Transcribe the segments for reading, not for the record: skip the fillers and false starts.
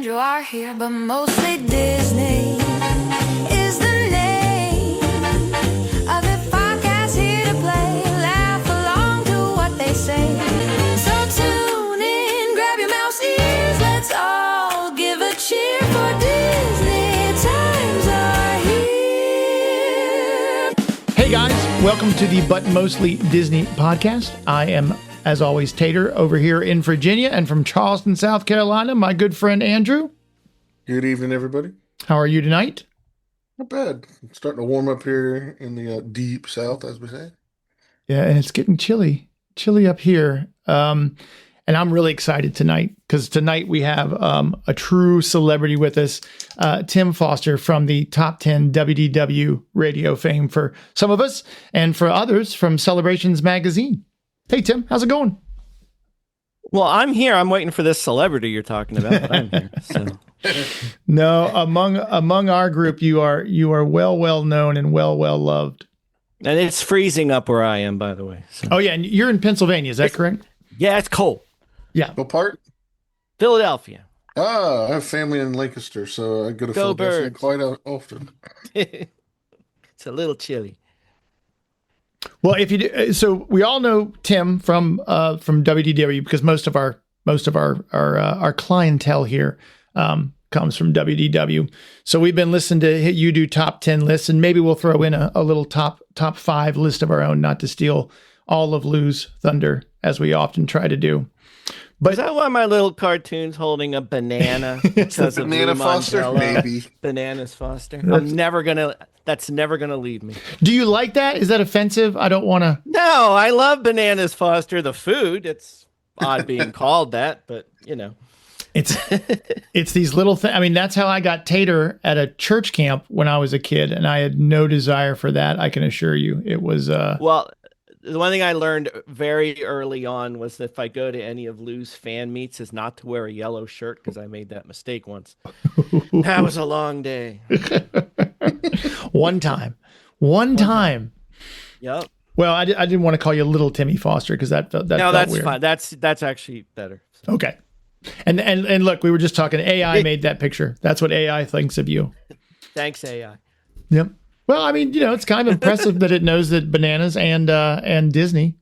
Andrew are here, but mostly Disney is the name of the podcast here to play. Laugh along to what they say. So tune in, grab your mouse ears, let's all give a cheer for Disney. Times are here. Hey guys, welcome to the But Mostly Disney podcast. I am, as always, Tater over here in Virginia, and from Charleston, South Carolina, my good friend Andrew. Good evening, everybody. How are you tonight? Not bad. It's starting to warm up here in the deep south, as we say. Yeah, and it's getting chilly up here. And I'm really excited tonight because tonight we have a true celebrity with us, Tim Foster from the Top 10 WDW radio fame for some of us, and for others from Celebrations Magazine. Hey, Tim, how's it going? Well, I'm here. I'm waiting for this celebrity you're talking about, but I'm here. So. No, among our group, you are well known and well loved. And it's freezing up where I am, by the way. So. Oh yeah, and you're in Pennsylvania, is that correct? Yeah, it's cold. Yeah. What part? Philadelphia. I have family in Lancaster, so I go to Philadelphia quite often. It's a little chilly. Well, if you do, so we all know Tim from WDW because most of our clientele here comes from WDW. So we've been listening to you do top 10 lists, and maybe we'll throw in a little top 5 list of our own, not to steal all of Lou's thunder as we often try to do. But is that one of my little cartoons holding a banana? It's a banana Foster, maybe. Bananas Foster. That's never gonna leave me. Do you like that? Is that offensive? I don't want to. No, I love Bananas Foster, the food. It's odd being called that, but you know. It's these little things. I mean, that's how I got Tater at a church camp when I was a kid, and I had no desire for that. I can assure you, it was. Well, the one thing I learned very early on was that if I go to any of Lou's fan meets, is not to wear a yellow shirt because I made that mistake once. That was a long day. One time. Yep. Well, I didn't want to call you Little Timmy Foster because that felt that's weird. fine. That's actually better. So. Okay. And look, we were just talking. AI made that picture. That's what AI thinks of you. Thanks, AI. Yep. Well, I mean, it's kind of impressive that it knows that bananas and Disney.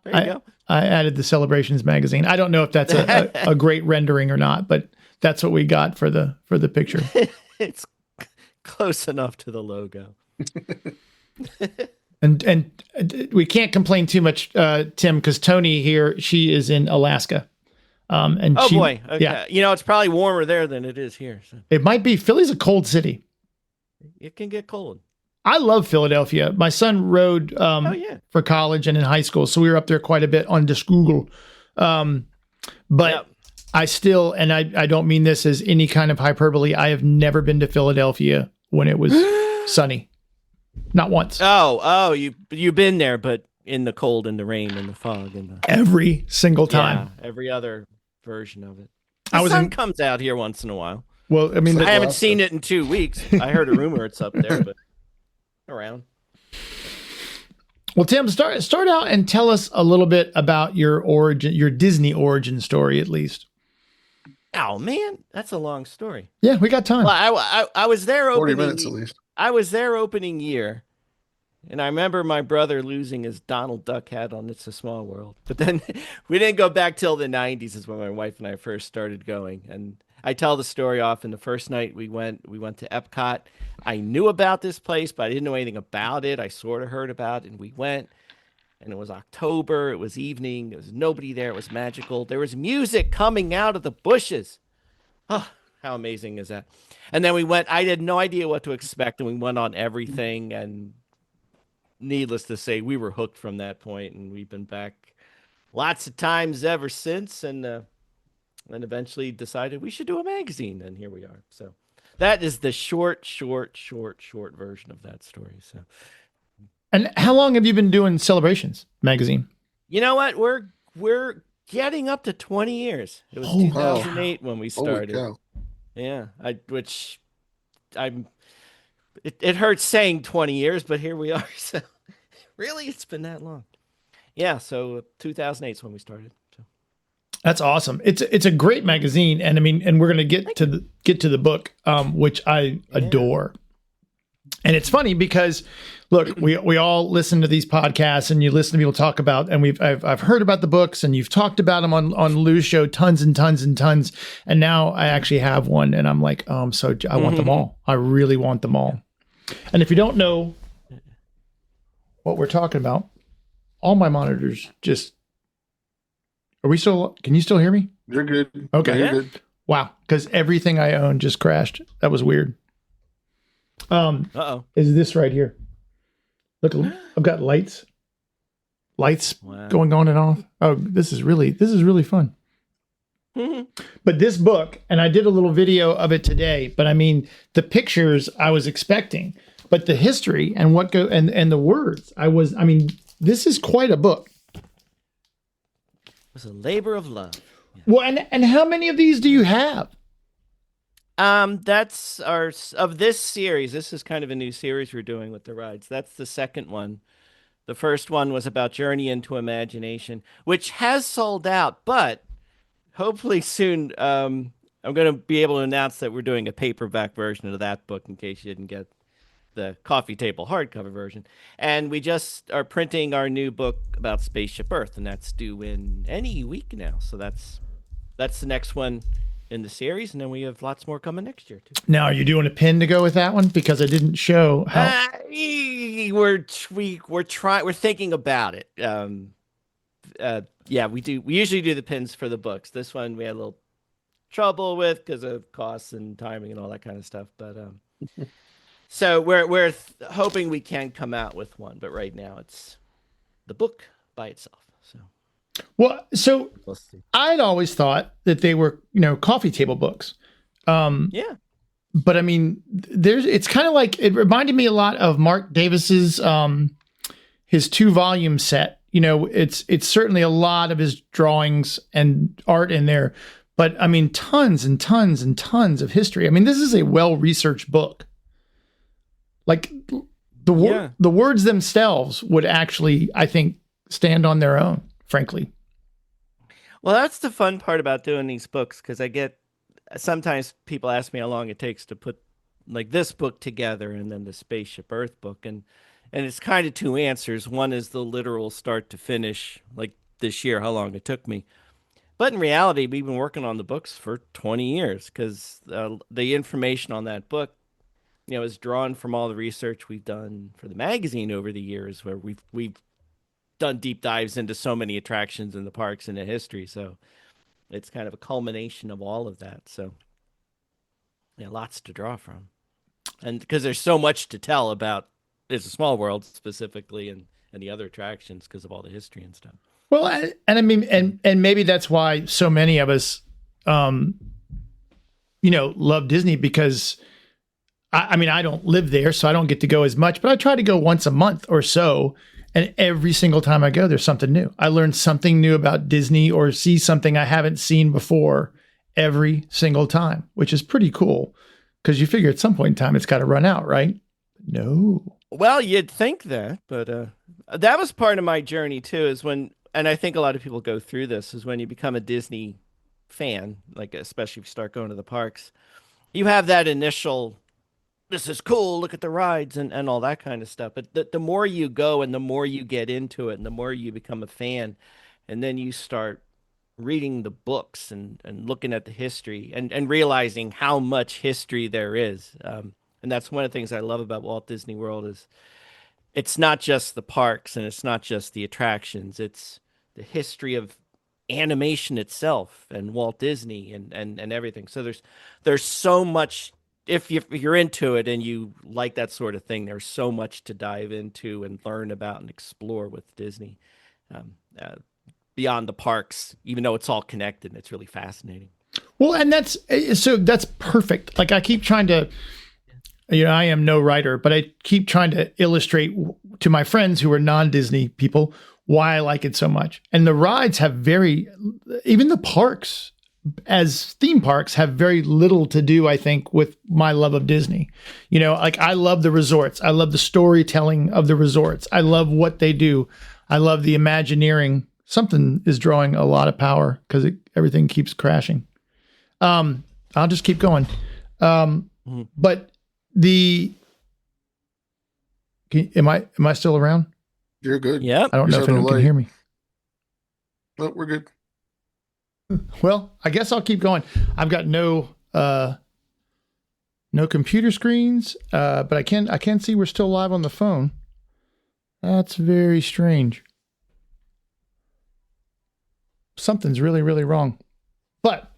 There you go. I added the Celebrations magazine. I don't know if that's a great rendering or not, but that's what we got for the picture. It's close enough to the logo. and we can't complain too much, Tim, because Tony here, she is in Alaska. Boy. Okay. Yeah. It's probably warmer there than it is here. So. It might be. Philly's a cold city. It can get cold. I love Philadelphia. My son rode for college and in high school, so we were up there quite a bit on the school. But yep. I still, and I don't mean this as any kind of hyperbole, I have never been to Philadelphia when it was sunny. Not once. Oh, you've been there, but in the cold and the rain and the fog and every single time. Yeah, every other version of it. The sun comes out here once in a while. Well, I mean, I haven't seen it in 2 weeks. I heard a rumor it's up there, but around. Well, Tim, start out and tell us a little bit about your origin, your Disney origin story, at least. Oh man, that's a long story. Yeah, we got time. Well, I was there 40 minutes at least. I was there opening year, and I remember my brother losing his Donald Duck hat on It's a Small World. But then we didn't go back till the 90s is when my wife and I first started going. And I tell the story often. The first night we went to Epcot. I knew about this place, but I didn't know anything about it. I sort of heard about it, and we went. And it was October. It was evening. There was nobody there. It was magical. There was music coming out of the bushes. Oh, how amazing is that? And then we went. I had no idea what to expect, and we went on everything. And needless to say, we were hooked from that point, and we've been back lots of times ever since. And eventually decided we should do a magazine, and here we are. So that is the short version of that story. So. And how long have you been doing Celebrations magazine? You know what? We're getting up to 20 years. It was 2008 when we started. Holy cow. Yeah, it hurts saying 20 years, but here we are. So really, it's been that long. Yeah, so 2008 is when we started. So. That's awesome. It's a great magazine, and I mean, and we're going to get to the book, which I adore. And it's funny because, look, we all listen to these podcasts, and you listen to people talk about, and I've heard about the books, and you've talked about them on Lou's show tons and tons and tons, and now I actually have one, and I'm like, I want them all. I really want them all. And if you don't know what we're talking about, all my monitors just. Are we still? Can you still hear me? You're good. Okay. You're good. Wow, because everything I own just crashed. That was weird. Uh-oh. Is this right here? Look, I've got lights going on and off. Oh, this is really fun. But this book, and I did a little video of it today, but I mean, the pictures I was expecting, but the history and and the words, this is quite a book. It was a labor of love. Yeah. Well, and how many of these do you have? That's of this series. This is kind of a new series we're doing with the rides. That's the second one. The first one was about Journey into Imagination, which has sold out, but hopefully soon, I'm going to be able to announce that we're doing a paperback version of that book in case you didn't get the coffee table hardcover version. And we just are printing our new book about Spaceship Earth, and that's due in any week now. So that's the next one in the series, and then we have lots more coming next year too. Now, are you doing a pin to go with that one? Because I didn't show how. We're thinking about it. Yeah, we do. We usually do the pins for the books. This one we had a little trouble with because of costs and timing and all that kind of stuff. But so we're hoping we can come out with one. But right now it's the book by itself. So well, so we'll see. I'd always thought that they were, coffee table books. Yeah. But I mean, it's kind of like, it reminded me a lot of Mark Davis's his 2-volume set. It's certainly a lot of his drawings and art in there, but I mean, tons and tons and tons of history. I mean, this is a well-researched book. Like the words themselves would actually, I think, stand on their own, frankly. Well, that's the fun part about doing these books, because sometimes people ask me how long it takes to put like this book together and then the Spaceship Earth book. And it's kind of two answers. One is the literal start to finish, like this year, how long it took me. But in reality, we've been working on the books for 20 years because the information on that book, is drawn from all the research we've done for the magazine over the years, where we've done deep dives into so many attractions in the parks and the history. So it's kind of a culmination of all of that. So yeah, lots to draw from. And because there's so much to tell about It's a Small World specifically and the other attractions because of all the history and stuff. Well, and I mean, and maybe that's why so many of us, love Disney, because I mean, I don't live there, so I don't get to go as much, but I try to go once a month or so. And every single time I go, there's something new. I learn something new about Disney or see something I haven't seen before every single time, which is pretty cool because you figure at some point in time it's got to run out, right? No. Well, you'd think that, but that was part of my journey too, and I think a lot of people go through this, is when you become a Disney fan, like especially if you start going to the parks, you have that initial, this is cool, look at the rides and all that kind of stuff. But the more you go and the more you get into it and the more you become a fan, and then you start reading the books and looking at the history and realizing how much history there is. And that's one of the things I love about Walt Disney World is it's not just the parks and it's not just the attractions. It's the history of animation itself and Walt Disney and everything. So there's so much. If you're into it and you like that sort of thing, there's so much to dive into and learn about and explore with Disney beyond the parks, even though it's all connected and it's really fascinating. Well, and that's perfect. Like I keep trying to, I am no writer, but I keep trying to illustrate to my friends who are non-Disney people why I like it so much. And the rides have even the parks as theme parks have very little to do, I think, with my love of Disney. Like I love the resorts. I love the storytelling of the resorts. I love what they do. I love the Imagineering something is drawing a lot of power because everything keeps crashing. I'll just keep going. But am I still around? You're good. Yep. I don't know if anyone can hear me. No, we're good. Well, I guess I'll keep going. I've got no computer screens, but I can see we're still live on the phone. That's very strange. Something's really, really wrong. But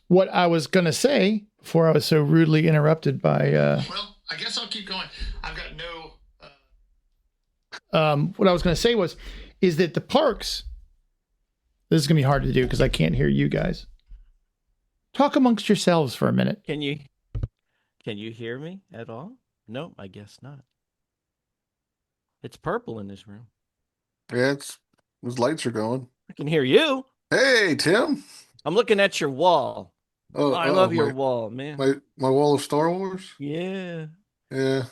what I was going to say before I was so rudely interrupted by... Well, I guess I'll keep going. I've got no... what I was going to say is that the parks... This is going to be hard to do because I can't hear you guys. Talk amongst yourselves for a minute. Can you hear me at all? No, I guess not. It's purple in this room. Yeah, those lights are going. I can hear you. Hey, Tim. I'm looking at your wall. Oh, I love your wall, man. My wall of Star Wars. Yeah. Yeah,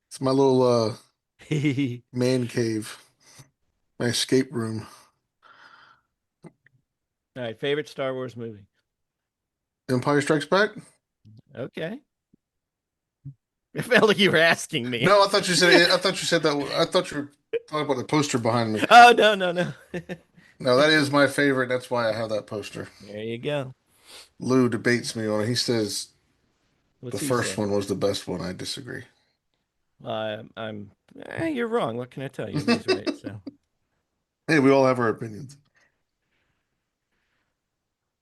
it's my little man cave, my escape room. All right, favorite Star Wars movie. Empire Strikes Back. Okay. It felt like you were asking me. No, I thought you said. I thought you said that. I thought you were talking about the poster behind me. Oh, no. No, that is my favorite. That's why I have that poster. There you go. Lou debates me on it. He says What's the he first say? one was the best one. I disagree. You're wrong. What can I tell you? He's right. So Hey, we all have our opinions.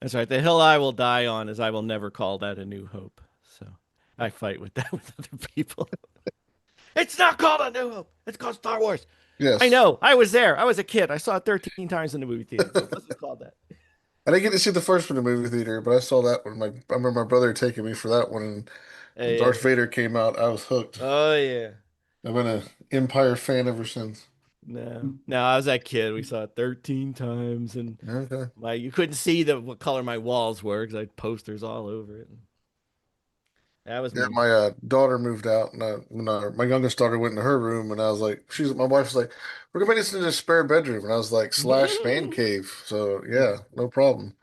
that's right. The hill I will die on is I will never call that A New Hope. So I fight with that with other people. It's not called A New Hope. It's called Star Wars. Yes, I know. I was there. I was a kid. I saw it 13 times in the movie theater. So it wasn't called that. I didn't get to see the first one in the movie theater, but I saw that one. I remember my brother taking me for that one, and when Darth Vader came out, I was hooked. Oh yeah. I've been an Empire fan ever since. No, I was that kid. We saw it 13 times, and Okay. you couldn't see what color my walls were because I had posters all over it. That was Yeah, me. my daughter moved out, and my youngest daughter went into her room, and I was like, my wife's like, we're gonna make this into a spare bedroom, and I was like, / man cave. So yeah, no problem.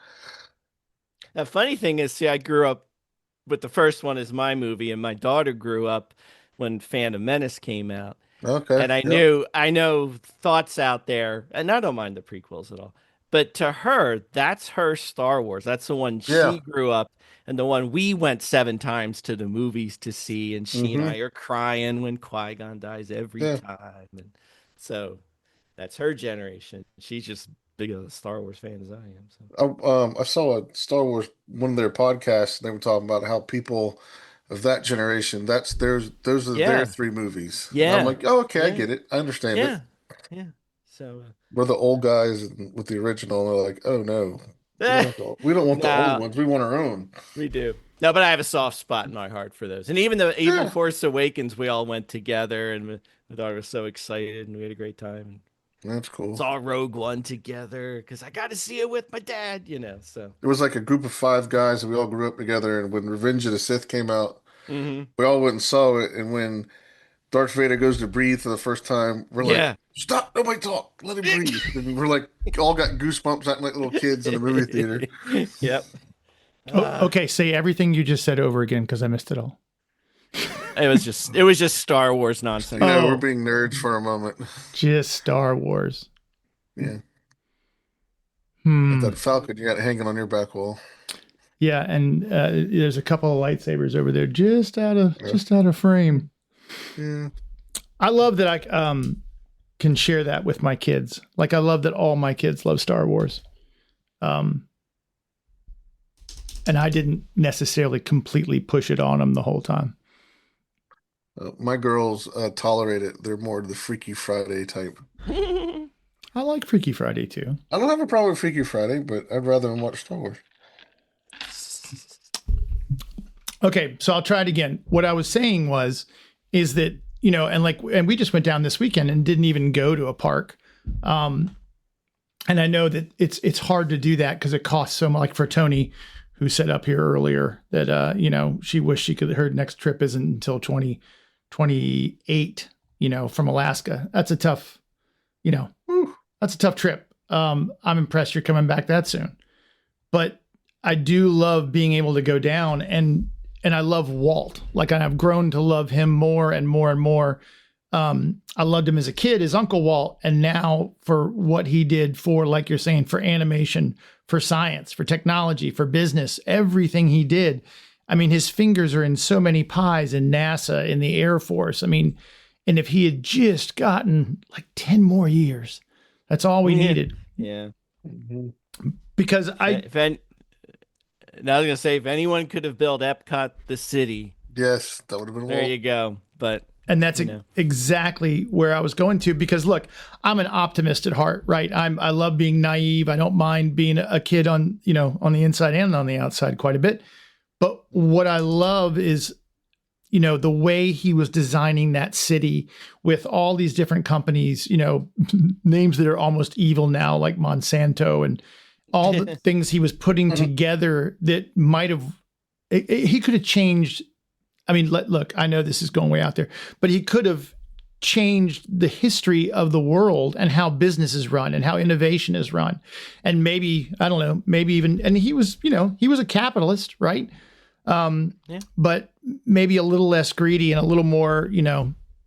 The funny thing is, see, I grew up with the first one as my movie, and my daughter grew up when Phantom Menace came out. Okay. And I know thoughts out there, and I don't mind the prequels at all. But to her, that's her Star Wars. That's the one Yeah. she grew up, and the one we went 7 times to the movies to see. And she and I are crying when Qui-Gon dies every time. And so that's her generation. She's just big of a Star Wars fan as I am. So. I saw a Star Wars one of their podcasts, and they were talking about how people of that generation, those are their 3 movies. Yeah. And I'm like, oh, okay, I get it. I understand it. Yeah. So We're the old guys with the original, and they're like, oh no, we don't want the old ones. We want our own. We do. No, but I have a soft spot in my heart for those. And even Force Awakens, we all went together, and my daughter was so excited, and we had a great time. That's cool. Saw Rogue One together because I got to see it with my dad, So It was like a group of 5 guys, and we all grew up together. And when Revenge of the Sith came out, we all went and saw it. And when Darth Vader goes to breathe for the first time, we're like, stop, nobody talk, let him breathe. And we're like, all got goosebumps acting like little kids in the movie theater. Yep. Okay, say everything you just said over again because I missed it all. It was just Star Wars nonsense. Yeah, we're being nerds for a moment. Just Star Wars. Yeah. That Falcon you got hanging on your back wall. Yeah, and there's a couple of lightsabers over there, just out of frame. Yeah. I love that I can share that with my kids. Like I love that all my kids love Star Wars. And I didn't necessarily completely push it on them the whole time. My girls tolerate it. They're more the Freaky Friday type. I like Freaky Friday too. I don't have a problem with Freaky Friday, but I'd rather them watch Star Wars. Okay, so I'll try it again. What I was saying is that, and we just went down this weekend and didn't even go to a park. And I know that it's hard to do that because it costs so much. Like for Tony, who said up here earlier that, she wished her next trip isn't until 2028, from Alaska. That's a tough, That's a tough trip. I'm impressed you're coming back that soon. But I do love being able to go down, and I love Walt. Like, I've grown to love him more and more and more. I loved him as a kid, his Uncle Walt, and now for what he did for, like you're saying, for animation, for science, for technology, for business, everything he did. I mean, his fingers are in so many pies in NASA, in the Air Force. I mean, and if he had just gotten like 10 more years, that's all we needed. Yeah. Because I was going to say, if anyone could have built Epcot, the city. Yes, that would have been There Walt. you go. But and that's exactly where I was going to, because look, I'm an optimist at heart, right? I love being naive. I don't mind being a kid on the inside and on the outside quite a bit. But what I love is, the way he was designing that city with all these different companies, names that are almost evil now, like Monsanto, and all the things he was putting together that might have, he could have changed. I mean, look, I know this is going way out there, but he could have changed the history of the world and how business is run and how innovation is run. And maybe, I don't know, maybe even, and he was a capitalist, right? But maybe a little less greedy and a little more,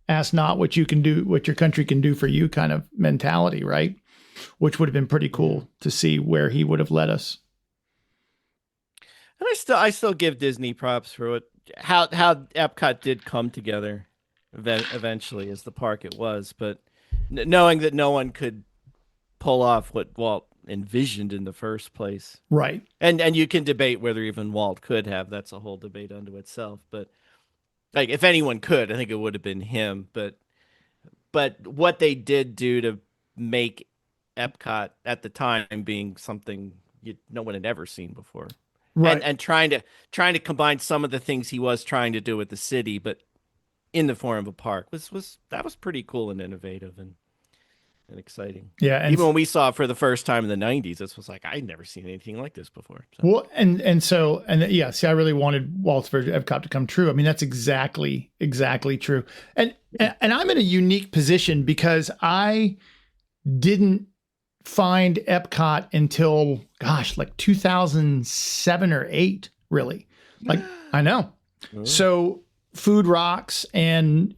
ask not what you can do, what your country can do for you kind of mentality, right? Which would have been pretty cool to see where he would have led us. And I still give Disney props for how Epcot did come together eventually as the park it was, but knowing that no one could pull off what Walt envisioned in the first place, right? And you can debate whether even Walt could have. That's a whole debate unto itself. But like, if anyone could, I think it would have been him. But what they did do to make Epcot at the time being something no one had ever seen before, right? And trying to combine some of the things he was trying to do with the city, but in the form of a park was pretty cool and innovative and exciting. Yeah, and even when we saw it for the first time in the 90s, this was like, I'd never seen anything like this before. So. Well, and see, I really wanted Walt's version of Epcot to come true. I mean, that's exactly true. And I'm in a unique position because I didn't find Epcot until, like 2007 or 8, really. Like, I know. Oh. So Food Rocks, and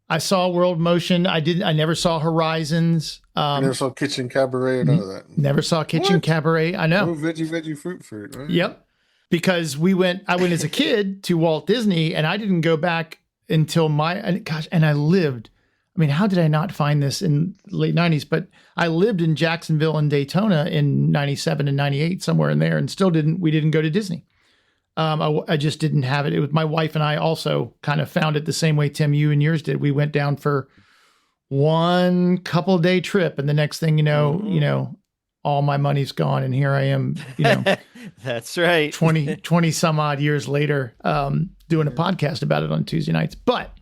I saw World Motion. I never saw Horizons. I never saw Kitchen Cabaret or none of that. Never saw Kitchen Cabaret. I know. No veggie fruit. Right? Yep. Because I went as a kid to Walt Disney, and I didn't go back until and I lived. I mean, how did I not find this in the late 90s? But I lived in Jacksonville and Daytona in 97 and 98, somewhere in there, and we didn't go to Disney. I just didn't have it. It was my wife and I also kind of found it the same way, Tim, you and yours did. We went down for one couple day trip, and the next thing you know, all my money's gone, and here I am, That's right. 20 some odd years later, doing a podcast about it on Tuesday nights. But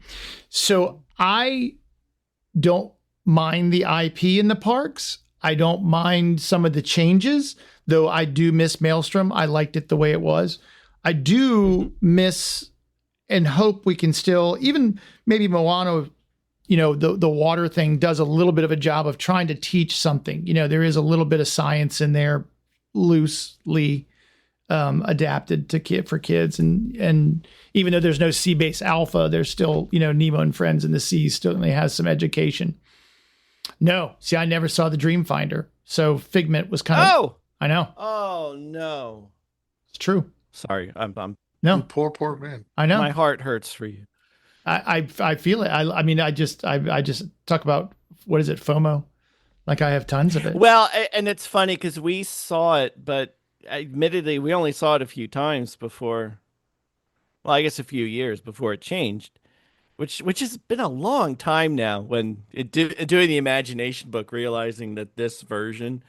so I don't mind the IP in the parks. I don't mind some of the changes, though I do miss Maelstrom. I liked it the way it was. I do miss and hope we can still, even maybe Moana, the water thing does a little bit of a job of trying to teach something. There is a little bit of science in there, loosely adapted for kids. And even though there's no sea base alpha, there's still, Nemo and Friends in the Sea certainly has some education. No, see, I never saw the Dreamfinder. So Figment was kind of, Oh, I know. Oh no. It's true. Sorry. I'm no, you poor man. I know. My heart hurts for you. I feel it. I mean, I just talk about, what is it? FOMO. Like, I have tons of it. Well, and it's funny because we saw it, but admittedly, we only saw it a few times before. Well, I guess a few years before it changed, which has been a long time now. When doing the Imagination book, realizing that this version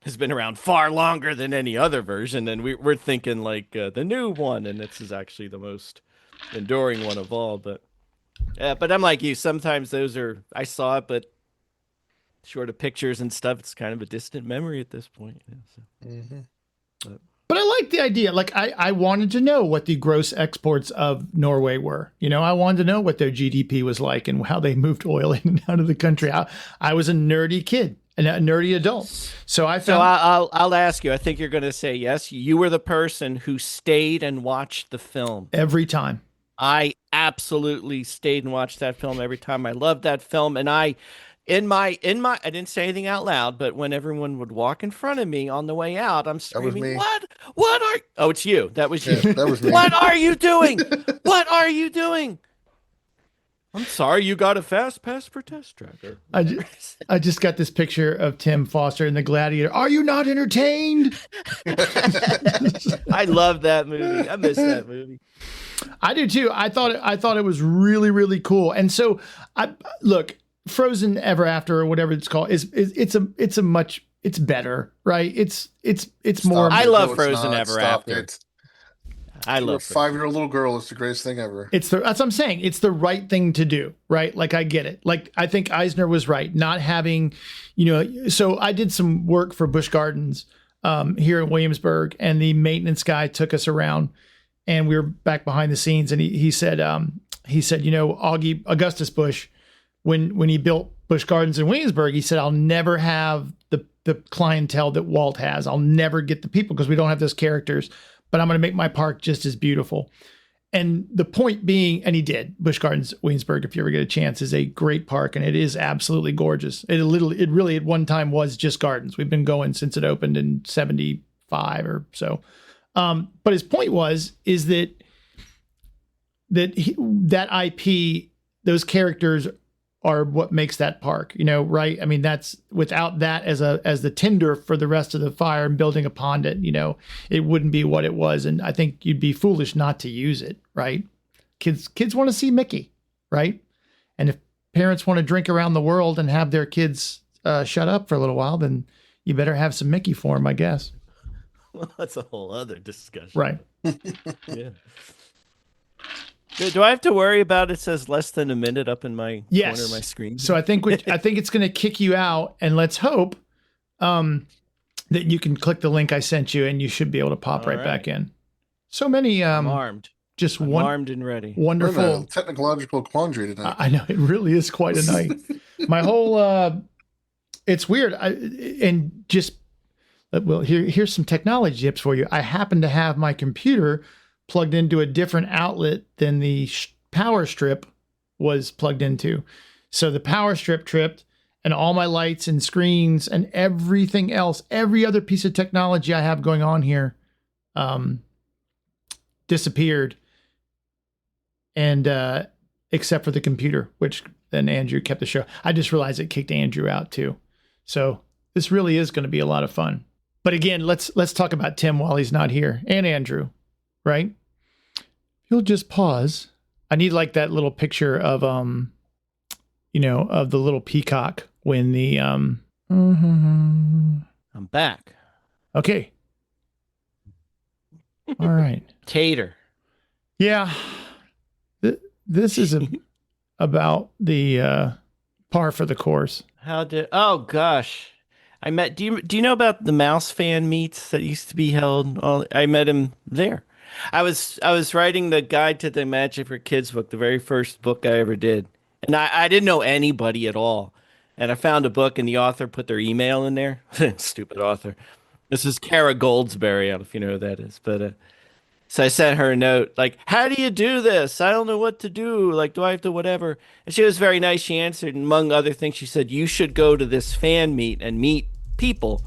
has been around far longer than any other version, and we're thinking like the new one, and this is actually the most enduring one of all. But I'm like you. Sometimes I saw it, but short of pictures and stuff, it's kind of a distant memory at this point. But I like the idea. Like, I wanted to know what the gross exports of Norway were. I wanted to know what their GDP was like and how they moved oil in and out of the country. I was a nerdy kid. a nerdy adult. So I So found I'll ask you. I think you're going to say yes. You were the person who stayed and watched the film. every time. I absolutely stayed and watched that film every time. I loved that film, and I didn't say anything out loud, but when everyone would walk in front of me on the way out, I'm That was screaming, me. What are Oh, it's you. That was you. Yeah, that was me. What are you doing? What are you doing? I'm sorry, you got a fast pass for test tracker. I just got this picture of Tim Foster in The Gladiator. Are you not entertained? I love that movie. I miss that movie. I do too. I thought it was really, really cool. And so I look, Frozen Ever After or whatever it's called it's better, right? It's more. I No, love it's Frozen not. Ever Stop After. it. I For a love Frozen. 5-year-old little girl, it's the greatest thing ever. That's what I'm saying. It's the right thing to do, right? Like I get it. Like I think Eisner was right, not having, so I did some work for Busch Gardens here in Williamsburg, and the maintenance guy took us around, and we were back behind the scenes, and he said, Augustus Busch, when he built Busch Gardens in Williamsburg, he said, I'll never have the clientele that Walt has. I'll never get the people because we don't have those characters, but I'm going to make my park just as beautiful. And the point being, and he did, Busch Gardens Williamsburg, if you ever get a chance, is a great park, and it is absolutely gorgeous. It really at one time was just gardens. We've been going since it opened in 75 or so. But his point is that IP, those characters are what makes that park, right? I mean, that's without that as the tinder for the rest of the fire and building upon it, it wouldn't be what it was. And I think you'd be foolish not to use it, right? Kids want to see Mickey, right? And if parents want to drink around the world and have their kids shut up for a little while, then you better have some Mickey for them, I guess. Well, that's a whole other discussion. Right. Yeah. Do I have to worry about it says less than a minute up in my corner of my screen? So I think it's going to kick you out, and let's hope that you can click the link I sent you, and you should be able to pop right back in. So many I'm armed. I'm armed and ready. Wonderful. We're in a technological quandary tonight. I know, it really is quite a night. My whole it's weird. Here's some technology tips for you. I happen to have my computer plugged into a different outlet than the power strip was plugged into. So the power strip tripped, and all my lights and screens and everything else, every other piece of technology I have going on here disappeared. And except for the computer, which then Andrew kept the show. I just realized it kicked Andrew out too. So this really is going to be a lot of fun. But again, let's talk about Tim while he's not here, and Andrew, right? You'll just pause. I need like that little picture of of the little peacock when the I'm back. Okay. All right. Tater. Yeah. This is about the par for the course. Oh gosh. Do you know about the mouse fan meets that used to be held? I met him there. I was writing the guide to the Magic for Kids book, the very first book I ever did. And I didn't know anybody at all. And I found a book, and the author put their email in there. Stupid author. This is Kara Goldsberry. I don't know if you know who that is. But so I sent her a note, like, how do you do this? I don't know what to do. Like, do I have to whatever? And she was very nice. She answered, and among other things, she said, you should go to this fan meet and meet people.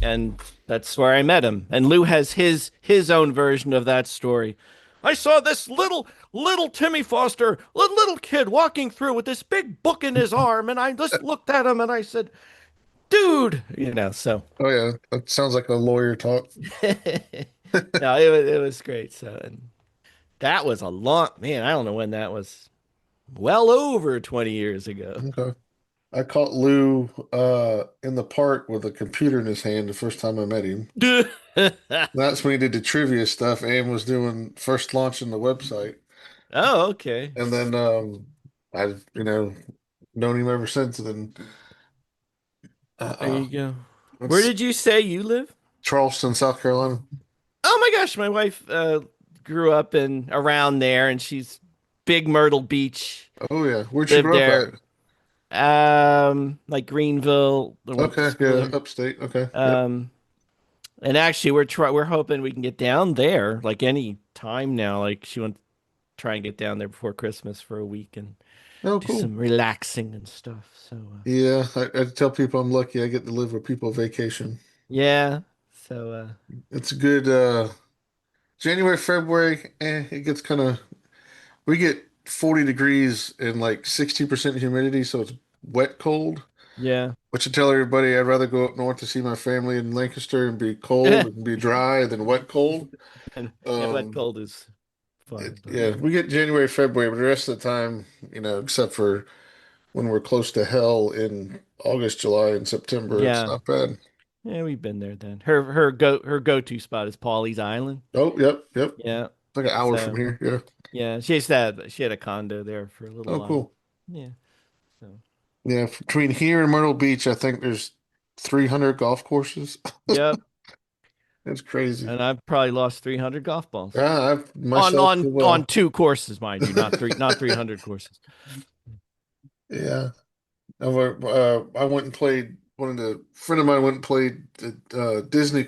And that's where I met him. And Lou has his own version of that story. I saw this little Timmy Foster, little kid walking through with this big book in his arm, and I just looked at him and I said, dude, so. Oh yeah, that sounds like a lawyer talk. No, it was great. So, and that was a long, man, I don't know when that was. Well over 20 years ago. Okay. I caught Lou in the park with a computer in his hand the first time I met him. That's when he did the trivia stuff and was doing first launching the website. Oh, okay. And then I've known him ever since. And then There you go. Where did you say you live? Charleston, South Carolina. Oh my gosh, my wife grew up around there, and she's big Myrtle Beach. Oh yeah, where'd you Lived grow there. up Like Greenville, the one Okay, yeah, school. upstate. Okay, yep. Um, and actually, we're hoping we can get down there like any time now. Like she wants to try and get down there before Christmas for a week and Oh, do cool. some relaxing and stuff. So Yeah, I tell people I'm lucky. I get to live where people vacation. yeah, so It's good. January, February, it gets kind of. We get 40 degrees and like 60% humidity, so it's wet cold. yeah, Which I tell everybody I'd rather go up north to see my family in Lancaster and be cold and be dry than wet cold. and yeah, wet Um, cold is fun, but yeah, we get January, February, but the rest of the time, except for when we're close to hell in August, July, and September, it's yeah, not bad. yeah, we've been there then. Her go-to spot is Pawleys Island. Oh, yep, yep. It's Yeah, like an hour from so here. Yeah. yeah, she had a condo there for a little Oh, while. cool. Yeah, so Yeah, between here and Myrtle Beach, I think there's 300 golf courses. yep. That's crazy. And I've probably lost 300 golf balls Yeah, I've on myself as on on well. two courses, mind you, not 300 courses. Yeah. I went and played one of the friend of mine went and played the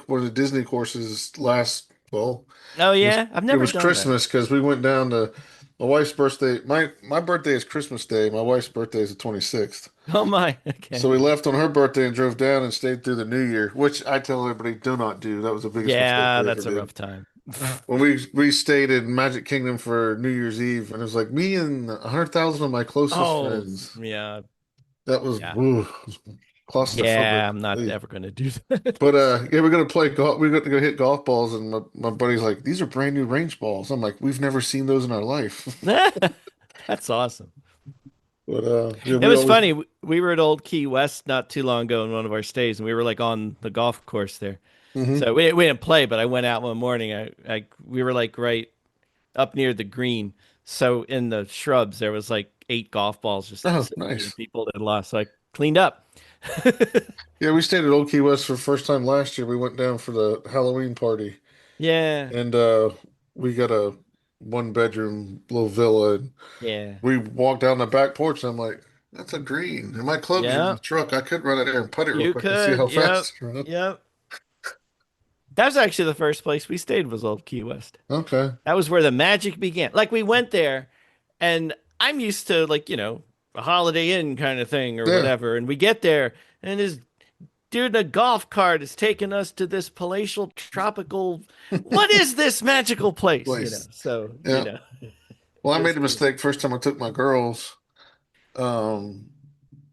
one of the Disney courses last well Oh it was yeah, I've it never was done that. Christmas because we went down to my wife's birthday. My birthday is Christmas Day. My wife's birthday is the 26th. Oh my, So okay. we left on her birthday and drove down and stayed through the New Year, which I tell everybody do not do. That was the biggest mistake Yeah, we ever that's a did. rough time. When we stayed in Magic Kingdom for New Year's Eve, and it was like me and 100,000 of my closest Oh friends. yeah, That was yeah, ooh, claustrophobic. yeah. I'm not ever gonna do that. But yeah, we're gonna play golf. We're gonna go hit golf balls, and my buddy's like, "These are brand new range balls." I'm like, "We've never seen those in our life." That's awesome. But yeah, It we was always. funny. We were at Old Key West not too long ago in one of our stays, and we were like on the golf course there. Hmm. So we didn't play, but I went out one morning. We were like right up near the green. So in the shrubs, there was like 8 golf balls just Oh, sitting there, nice. people that lost. So I cleaned up. Yeah, we stayed at Old Key West for the first time last year. We went down for the Halloween party, Yeah, and we got a 1 bedroom little villa. And yeah, we walked down the back porch, and I'm like, "That's a green." And my clubs are in yeah. the truck. I could run out there and put it real You quick and see could. how Yep, fast it run. yep. That was actually the first place we stayed was Old Key West. Okay. That was where the magic began. Like we went there, and I'm used to like a Holiday Inn kind of thing or Yeah. whatever, and we get there, and this dude in a golf cart is taking us to this palatial tropical. What is this magical place? Place. So Yeah. Well, I it was made a cool. mistake first time I took my girls. Um,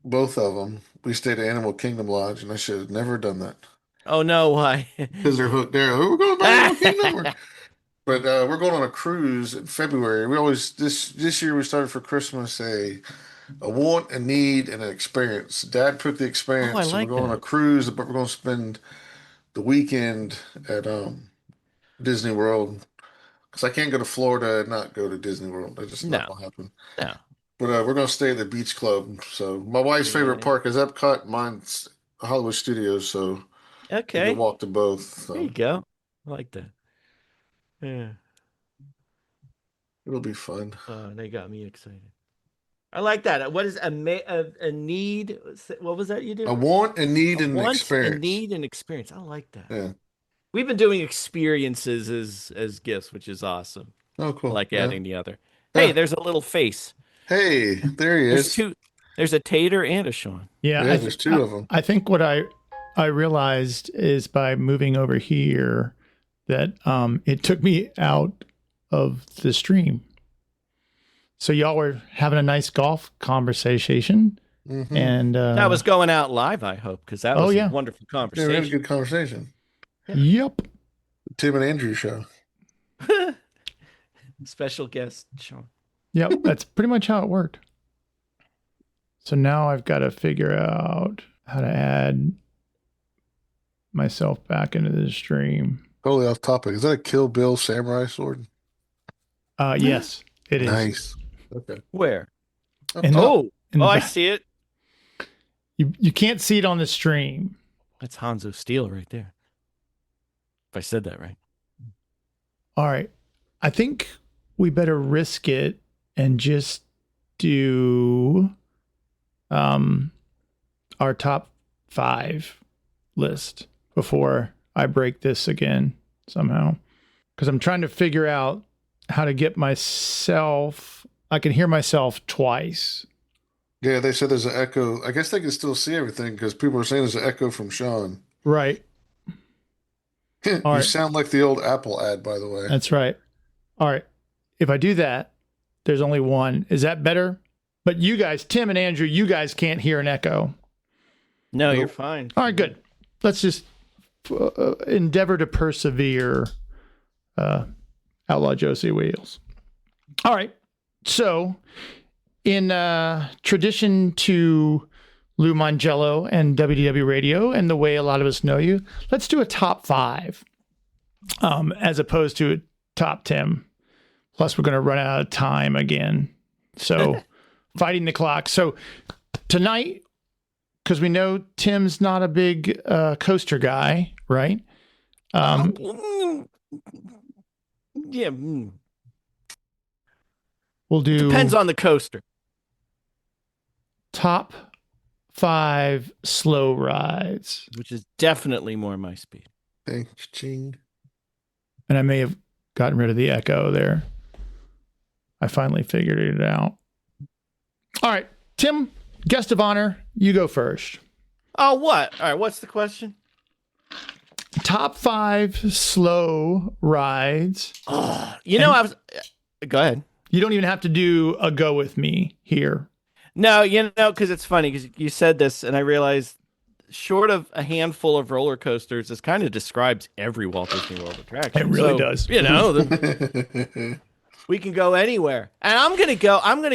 both of them. We stayed at Animal Kingdom Lodge, and I should have never done that Oh no, why? because they're hooked there. Oh, we're going to Animal Kingdom, but we're going on a cruise in February. We always this year we started for Christmas a want, a need, and an experience. Dad put the Oh, I experience, so we're like going on a that. cruise, but we're going to spend the weekend at Disney World because I can't go to Florida and not go to Disney World. That's just not No, gonna happen. no. But we're gonna stay at the beach club. So my wife's favorite Yeah. park is Epcot. Mine's Hollywood Studios. So we can Okay. walk to both. There you So go. I like that. Yeah. it'll be fun. They got me excited. I like that. What is a need? What was that you A do? want, a need, A and an want, a experience. need, and experience. I like that. Yeah. We've been doing experiences as gifts, which is awesome. Oh, I cool. like Yeah. adding the other. Hey, Yeah. there's a little face. Hey, there he There's is. two. There's a Tater and a Sean. Yeah, Yeah, there's two of them. I think what I realized is by moving over here that it took me out of the stream. So y'all were having a nice golf conversation, Hmm. and That was going out live, I hope, because that oh was a yeah, wonderful Yeah, we had a conversation. good conversation. yep, Tim and Andrew show. Special guest, Sean. yep. That's pretty much how it worked. So now I've got to figure out how to add myself back into the stream. Totally off topic. Is that a Kill Bill samurai sword? Yes, it is. Nice. Okay. Where? Up And top. Oh, in the I back. see it. You can't see it on the stream. That's Hanzo Steel right there. If I said that right. All right. I think we better risk it and just do our top 5 list before I break this again somehow. Because I'm trying to figure out how to get myself, I can hear myself twice. Yeah, they said there's an echo. I guess they can still see everything because people are saying there's an echo from Sean. Right. You right. sound like the old Apple ad, by the way. That's right. All right. If I do that, there's only one. Is that better? But you guys, Tim and Andrew, you guys can't hear an echo. No, you're fine. All right, good. Let's just endeavor to persevere, Outlaw Josie Wheels. All right. So, in tradition to Lou Mangello and WDW Radio and the way a lot of us know you, let's do a top 5 as opposed to a top 10. Plus, we're going to run out of time again. So, fighting the clock. So, tonight, because we know Tim's not a big coaster guy, right? Yeah. We'll do... Depends on the coaster. Top 5 slow rides. Which is definitely more my speed. Thanks, Ching. And I may have gotten rid of the echo there. I finally figured it out. All right, Tim, guest of honor, you go first. Oh, what? All right, what's the question? Top 5 slow rides. You know, I was... Go ahead. You don't even have to do a go with me here. No, you know, because it's funny, because you said this, and I realized, short of a handful of roller coasters, this kind of describes every Walt Disney World attraction. It really does. You know, we can go anywhere. And I'm gonna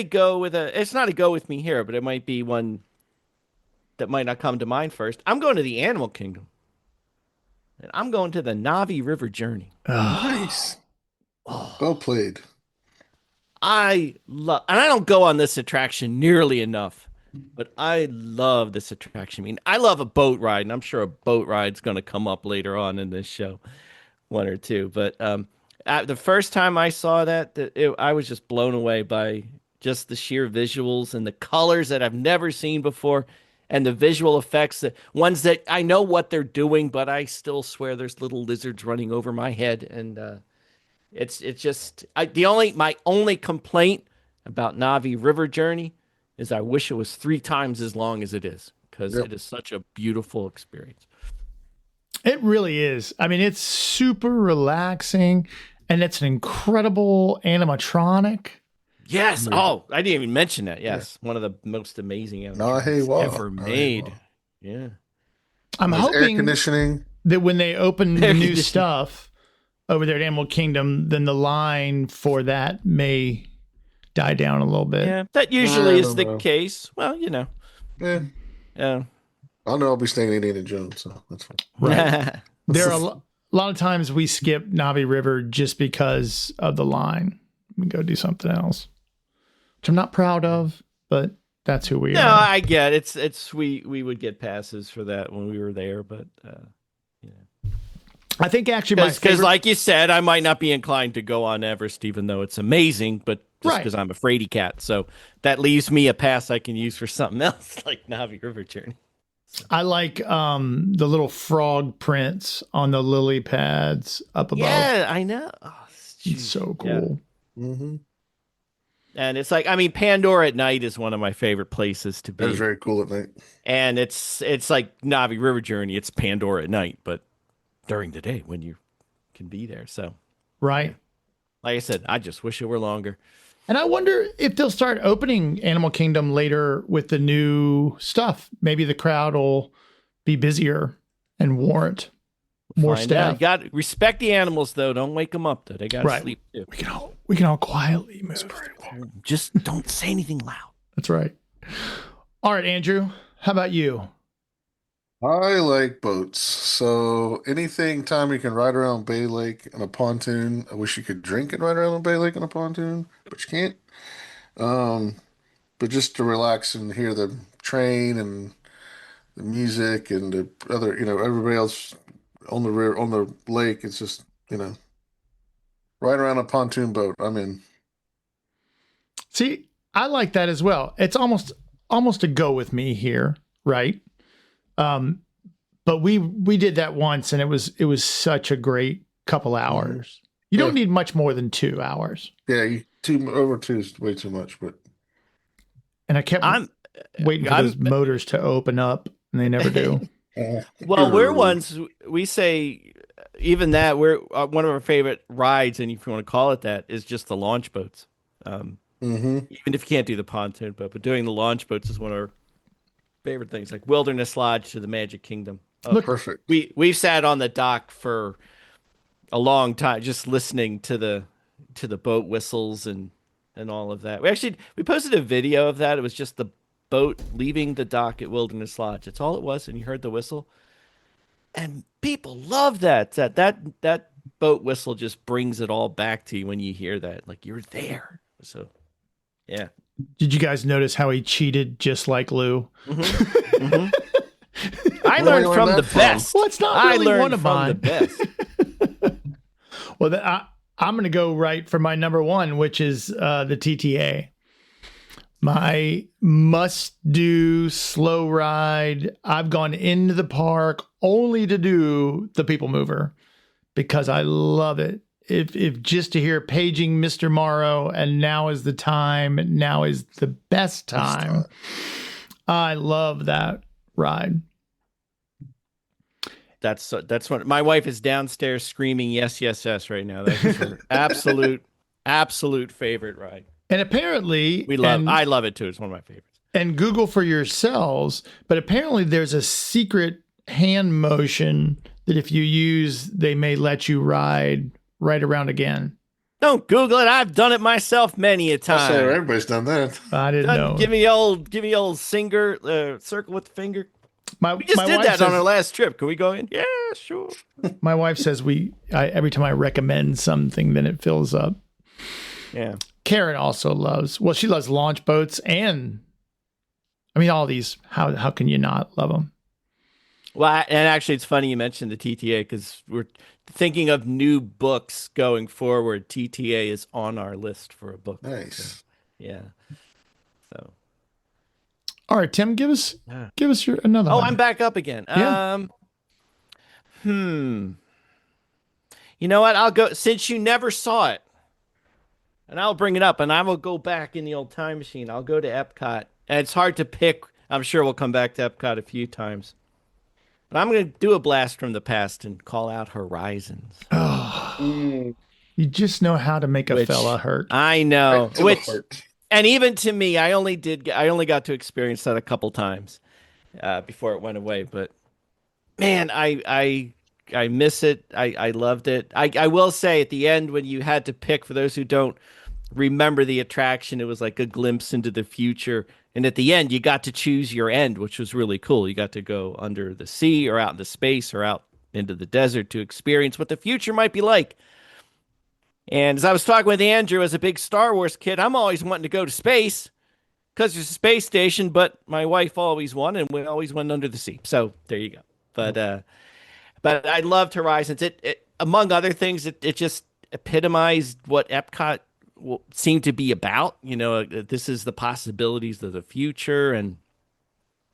go with it's not a go with me here, but it might be one that might not come to mind first. I'm going to the Animal Kingdom. And I'm going to the Navi River Journey. Nice. Well played. And I don't go on this attraction nearly enough, but I love this attraction. I mean, I love a boat ride, and I'm sure a boat ride's going to come up later on in this show, one or two. But the first time I saw that, I was just blown away by just the sheer visuals and the colors that I've never seen before, and the visual effects, the ones that I know what they're doing, but I still swear there's little lizards running over my head, and it's just my only complaint about Navi River Journey is I wish it was 3 times as long as it is, because it is such a beautiful experience. It really is. I mean, it's super relaxing, and it's an incredible animatronic. Yes. Oh, I didn't even mention that. Yes, one of the most amazing animatronics ever made. Yeah. I'm hoping air conditioning that when they open the new stuff over there at Animal Kingdom, then the line for that may die down a little bit. Yeah, that usually is the case. Well, you know. Yeah. Yeah. I know I'll be staying in Indiana Jones, so that's fine. Right. There are a lot of times we skip Navi River just because of the line. We go do something else, which I'm not proud of, but that's who we are. No, I get it. It's we would get passes for that when we were there, but I think actually because like you said, I might not be inclined to go on Everest, even though it's amazing, but just because I'm a fraidy cat. So that leaves me a pass I can use for something else, like Navi River Journey. So. I like the little frog prints on the lily pads up above. Yeah, I know. Oh, it's so cool. Yeah. Mm-hmm. And it's like, I mean, Pandora at night is one of my favorite places to be. That is very cool at night. And it's like Navi River Journey. It's Pandora at night, but during the day when you can be there. So, right. Like I said, I just wish it were longer. And I wonder if they'll start opening Animal Kingdom later with the new stuff. Maybe the crowd will be busier and warrant more staff. You got respect the animals, though. Don't wake them up, though. They got to sleep too. We can all quietly move. Just don't say anything loud. That's right. All right, Andrew. How about you? I like boats. So time you can ride around Bay Lake in a pontoon. I wish you could drink and ride around Bay Lake in a pontoon, but you can't. But just to relax and hear the train and the music and the other, everybody else on the lake. It's just, ride around a pontoon boat. I'm in. See, I like that as well. It's almost almost a go with me here, right? But we did that once, and it was such a great couple hours. You don't need much more than 2 hours. Yeah, over 2 is way too much, but. And I kept waiting for those motors to open up, and they never do. Well, we're ones, we say, even that, we're one of our favorite rides, and if you want to call it that, is just the launch boats. Even if you can't do the pontoon boat, but doing the launch boats is one of our favorite things, like Wilderness Lodge to the Magic Kingdom. Look, perfect. We've sat on the dock for a long time, just listening to the boat whistles and all of that. We posted a video of that. It was just the boat leaving the dock at Wilderness Lodge. That's all it was, and you heard the whistle. And people love that. That boat whistle just brings it all back to you when you hear that. Like, you're there. So, yeah. Did you guys notice how he cheated just like Lou? I learned from the best. Well, it's not really one of mine. The best. Well, I'm going to go right for my number one, which is the TTA. My must-do slow ride. I've gone into the park only to do the People Mover because I love it. If just to hear paging Mr. Morrow and now is the time, now is the best time. I love that ride. That's what my wife is downstairs screaming yes, yes, yes right now. That's her absolute favorite ride. And apparently I love it too. It's one of my favorites. And Google for yourselves, but apparently there's a secret hand motion that if you use, they may let you ride right around again. Don't Google it. I've done it myself many a time. Everybody's done that. I didn't know. Give me old singer circle with the finger. We just did that on our last trip. Can we go in? Yeah, sure. My wife says every time I recommend something, then it fills up. Yeah. Karen also she loves launch boats and, I mean, all these. How can you not love them? Well, and actually, it's funny you mentioned the TTA because we're thinking of new books going forward. TTA is on our list for a book. Nice. So, yeah. So. All right, Tim, give us another one. I'm back up again. Yeah. You know what? I'll go, since you never saw it, and I'll bring it up, and I will go back in the old time machine. I'll go to Epcot, and it's hard to pick. I'm sure we'll come back to Epcot a few times. But I'm going to do a blast from the past and call out Horizons. Oh, you just know how to make a fella hurt. I know. And even to me, I only got to experience that a couple times before it went away. But man, I miss it. I loved it. I will say at the end when you had to pick, for those who don't remember the attraction, it was like a glimpse into the future. And at the end, you got to choose your end, which was really cool. You got to go under the sea or out into space or out into the desert to experience what the future might be like. And as I was talking with Andrew, as a big Star Wars kid, I'm always wanting to go to space because there's a space station, but my wife always won, and we always went under the sea. So there you go. But I loved Horizons. It among other things, it just epitomized what Epcot seemed to be about. You know, this is the possibilities of the future and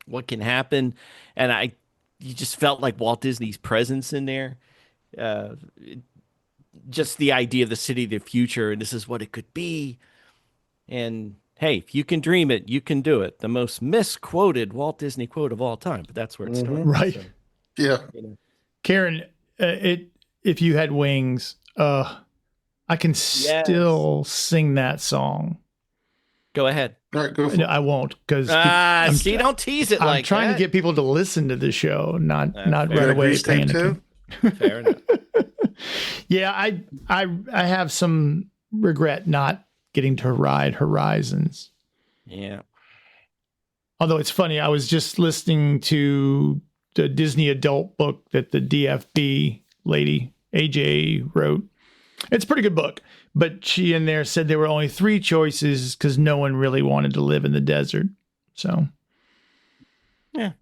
what can happen. And you just felt like Walt Disney's presence in there. Just the idea of the city of the future, and this is what it could be. And hey, if you can dream it, you can do it. The most misquoted Walt Disney quote of all time, but that's where it started. Right. So, Yeah. Karen, if you had wings, I can still sing that song. Go ahead. All right, go for No, it. I won't because don't tease it. I'm trying to get people to listen to the show, not right away panicking. Fair enough. Yeah, I have some regret not getting to ride Horizons. Yeah. Although it's funny, I was just listening to the Disney adult book that the DFB lady, AJ, wrote. It's a pretty good book, but she in there said there were only 3 choices because no one really wanted to live in the desert. So, yeah.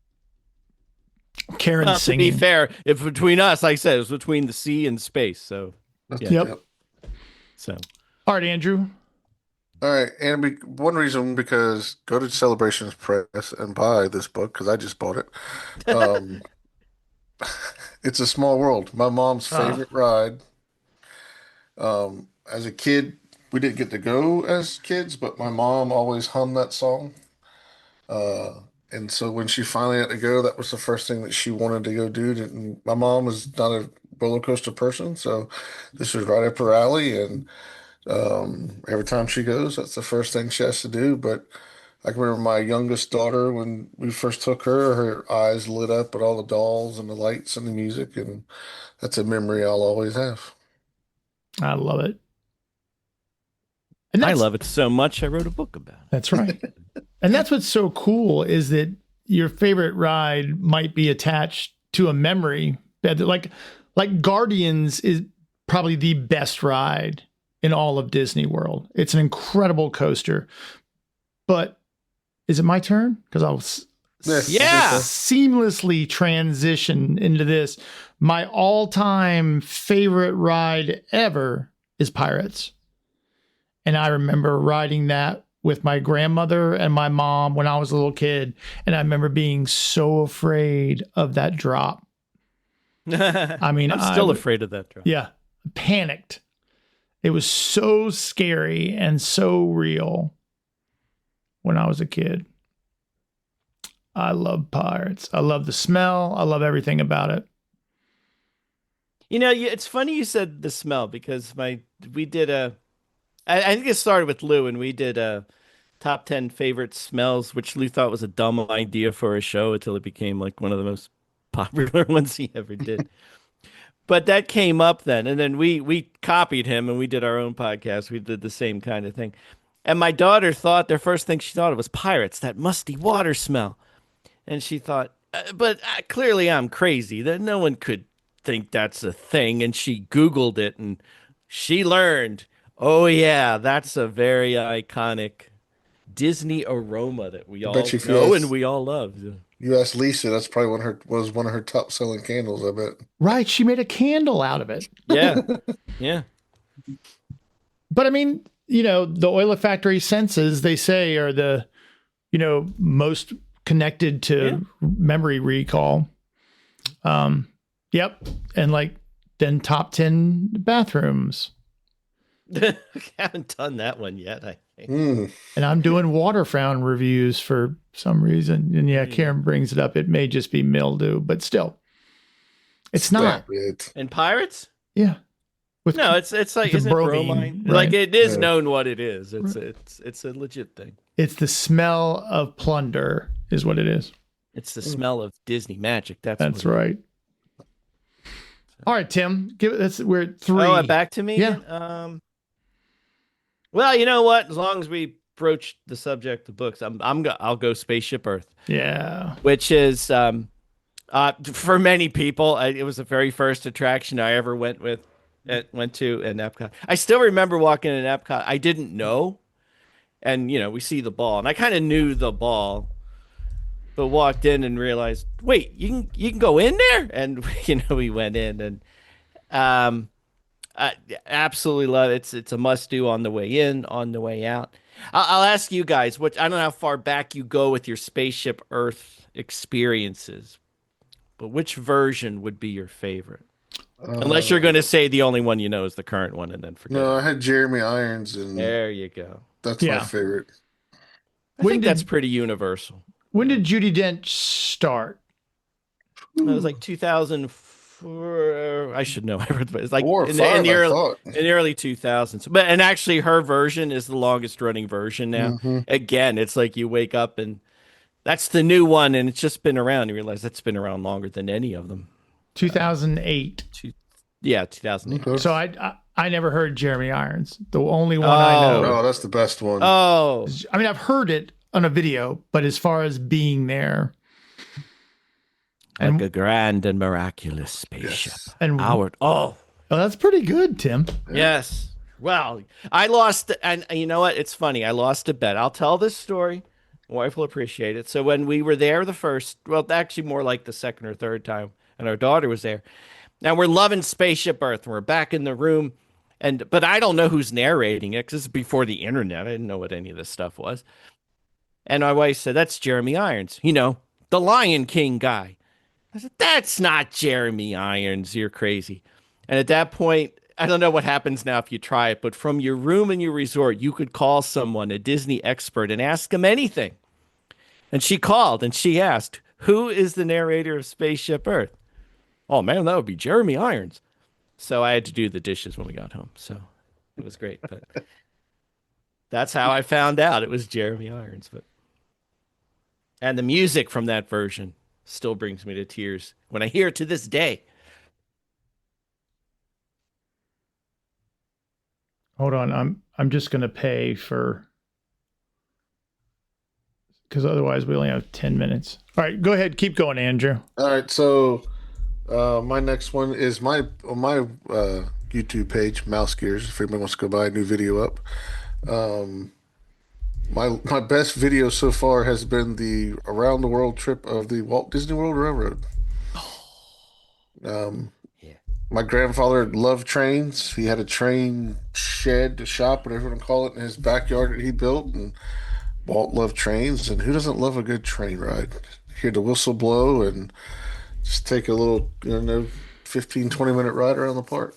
Karen singing. To be fair, if between us, like I said, it was between the sea and space. So, yeah. Yep. So, All right, Andrew. All right, and one reason because go to Celebrations Press and buy this book because I just bought it. Um, it's a small world. My mom's Ah, favorite ride. As a kid, we didn't get to go as kids, but my mom always hummed that song. Uh, and so when she finally had to go, that was the first thing that she wanted to go do. And my mom is not a roller coaster person, so this was right up her alley. And every time she goes, that's the first thing she has to do. But I can remember my youngest daughter when we first took her, her eyes lit up at all the dolls and the lights and the music, and that's a memory I'll always have. I love it. And I love it so much I wrote a book about it. that's right. And that's what's so cool is that your favorite ride might be attached to a memory. Like Guardians is probably the best ride in all of Disney World. It's an incredible coaster. But is it my turn? Because I'll Yeah. seamlessly transition into this. My all-time favorite ride ever is Pirates. And I remember riding that with my grandmother and my mom when I was a little kid. And I remember being so afraid of that drop. I mean, I'm still afraid of that drop. Yeah, panicked. It was so scary and so real when I was a kid. I love Pirates. I love the smell. I love everything about it. You know, it's funny you said the smell because we did I think it started with Lou and we did a top 10 favorite smells, which Lou thought was a dumb idea for a show until it became like one of the most popular ones he ever did. But that came up then, and then we copied him and we did our own podcast. We did the same kind of thing. And my daughter thought their first thing she thought of was Pirates, that musty water smell. And she thought, but clearly I'm crazy. That no one could think that's a thing. And she Googled it and she learned, oh yeah, that's a very iconic Disney aroma that we I all bet you if know and we all love. you asked Lisa, that's probably one of her top selling candles, I bet. Right. She made a candle out of it. Yeah. Yeah. But I mean, the olfactory senses, they say, are the, most connected to memory recall. Yep. And then top 10 bathrooms. I haven't done that one yet, I think. And I'm doing water fountain reviews for some reason. And yeah, Karen brings it up. It may just be mildew, but still. It's not. And Pirates? Yeah. No, it's like, isn't it bromine? Right? Like it is known what it is. It's a legit thing. It's the smell of plunder is what it is. It's the smell of Disney magic. That's right. All right, Tim, we're at 3. Oh, back to me? Yeah. Well, you know what? As long as we broach the subject of books, I'll go Spaceship Earth. Yeah. Which is for many people, it was the very first attraction I ever went to in Epcot. I still remember walking in Epcot. I didn't know, and we see the ball, and I kind of knew the ball, but walked in and realized, wait, you can go in there, and we went in, and I absolutely love it. It's a must do on the way in, on the way out. I'll ask you guys, I don't know how far back you go with your Spaceship Earth experiences, but which version would be your favorite? Unless you're going to say the only one you know is the current one and then forget. No, I had Jeremy Irons, and there you go. That's my favorite. I think that's pretty universal. When did Judi Dench start? It was like 2004. I should know. It's like 4 or 5, in the early 2000s. And actually, her version is the longest running version now. Mm-hmm. Again, it's like you wake up and that's the new one, and it's just been around. You realize that's been around longer than any of them. 2008. 2008. Okay. So I never heard Jeremy Irons. The only one I know. Oh, that's the best one. Oh, I mean, I've heard it on a video, but as far as being there, like a grand and miraculous spaceship. Yes. And oh, that's pretty good, Tim. Yes. Well, I lost, and you know what? It's funny. I lost a bet. I'll tell this story. My wife will appreciate it. So when we were there actually more like the second or third time, and our daughter was there. Now we're loving Spaceship Earth. We're back in the room, But I don't know who's narrating it because this is before the internet. I didn't know what any of this stuff was. And my wife said, "That's Jeremy Irons, the Lion King guy." I said, "That's not Jeremy Irons. You're crazy." And at that point, I don't know what happens now if you try it, but from your room in your resort, you could call someone, a Disney expert, and ask them anything. And she called and she asked, "Who is the narrator of Spaceship Earth?" "Oh, man, that would be Jeremy Irons." So I had to do the dishes when we got home. So it was great. But that's how I found out it was Jeremy Irons. And the music from that version still brings me to tears when I hear it to this day. Hold on, I'm just gonna pay for, because otherwise we only have 10 minutes. All right, go ahead, keep going, Andrew. All right, so my next one is on my YouTube page, Mouse Gears. If anybody wants to go buy a new video up, my best video so far has been the around the world trip of the Walt Disney World Railroad. Yeah. My grandfather loved trains. He had a train shed, shop, whatever you want to call it, in his backyard that he built. And Walt loved trains. And who doesn't love a good train ride? Hear the whistle blow and just take a little, 15, 20-minute ride around the park.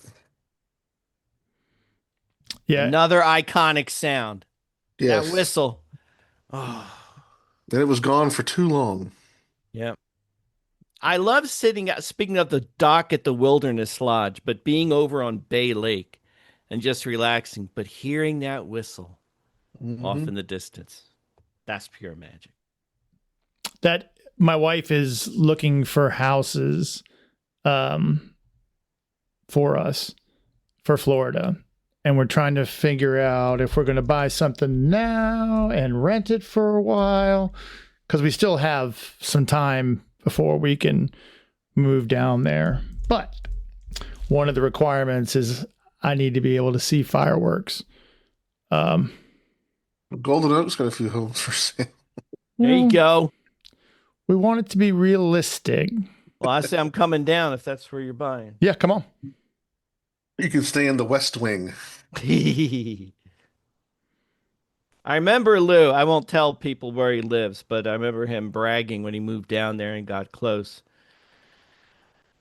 Yeah. Another iconic sound. Yes. That whistle. Oh. Then it was gone for too long. Yeah. I love sitting out, speaking of the dock at the Wilderness Lodge, but being over on Bay Lake and just relaxing, but hearing that whistle off in the distance. That's pure magic. That my wife is looking for houses for us for Florida. And we're trying to figure out if we're going to buy something now and rent it for a while, because we still have some time before we can move down there. But one of the requirements is I need to be able to see fireworks. Golden Oaks got a few homes for sale. There you go. We want it to be realistic. Well, I say I'm coming down if that's where you're buying. Yeah, come on. You can stay in the West Wing. I remember Lou. I won't tell people where he lives, but I remember him bragging when he moved down there and got close.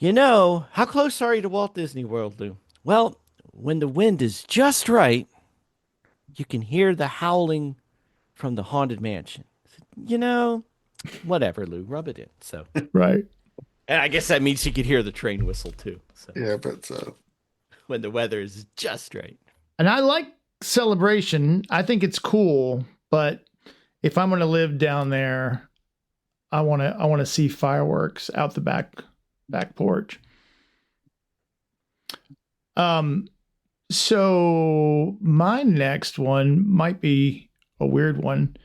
How close are you to Walt Disney World, Lou? Well, when the wind is just right, you can hear the howling from the Haunted Mansion. Whatever, Lou, rub it in. So Right. And I guess that means you could hear the train whistle too. So Yeah, but so. when the weather is just right. And I like celebration. I think it's cool, but if I'm going to live down there, I want to see fireworks out the back porch. So my next one might be a weird one,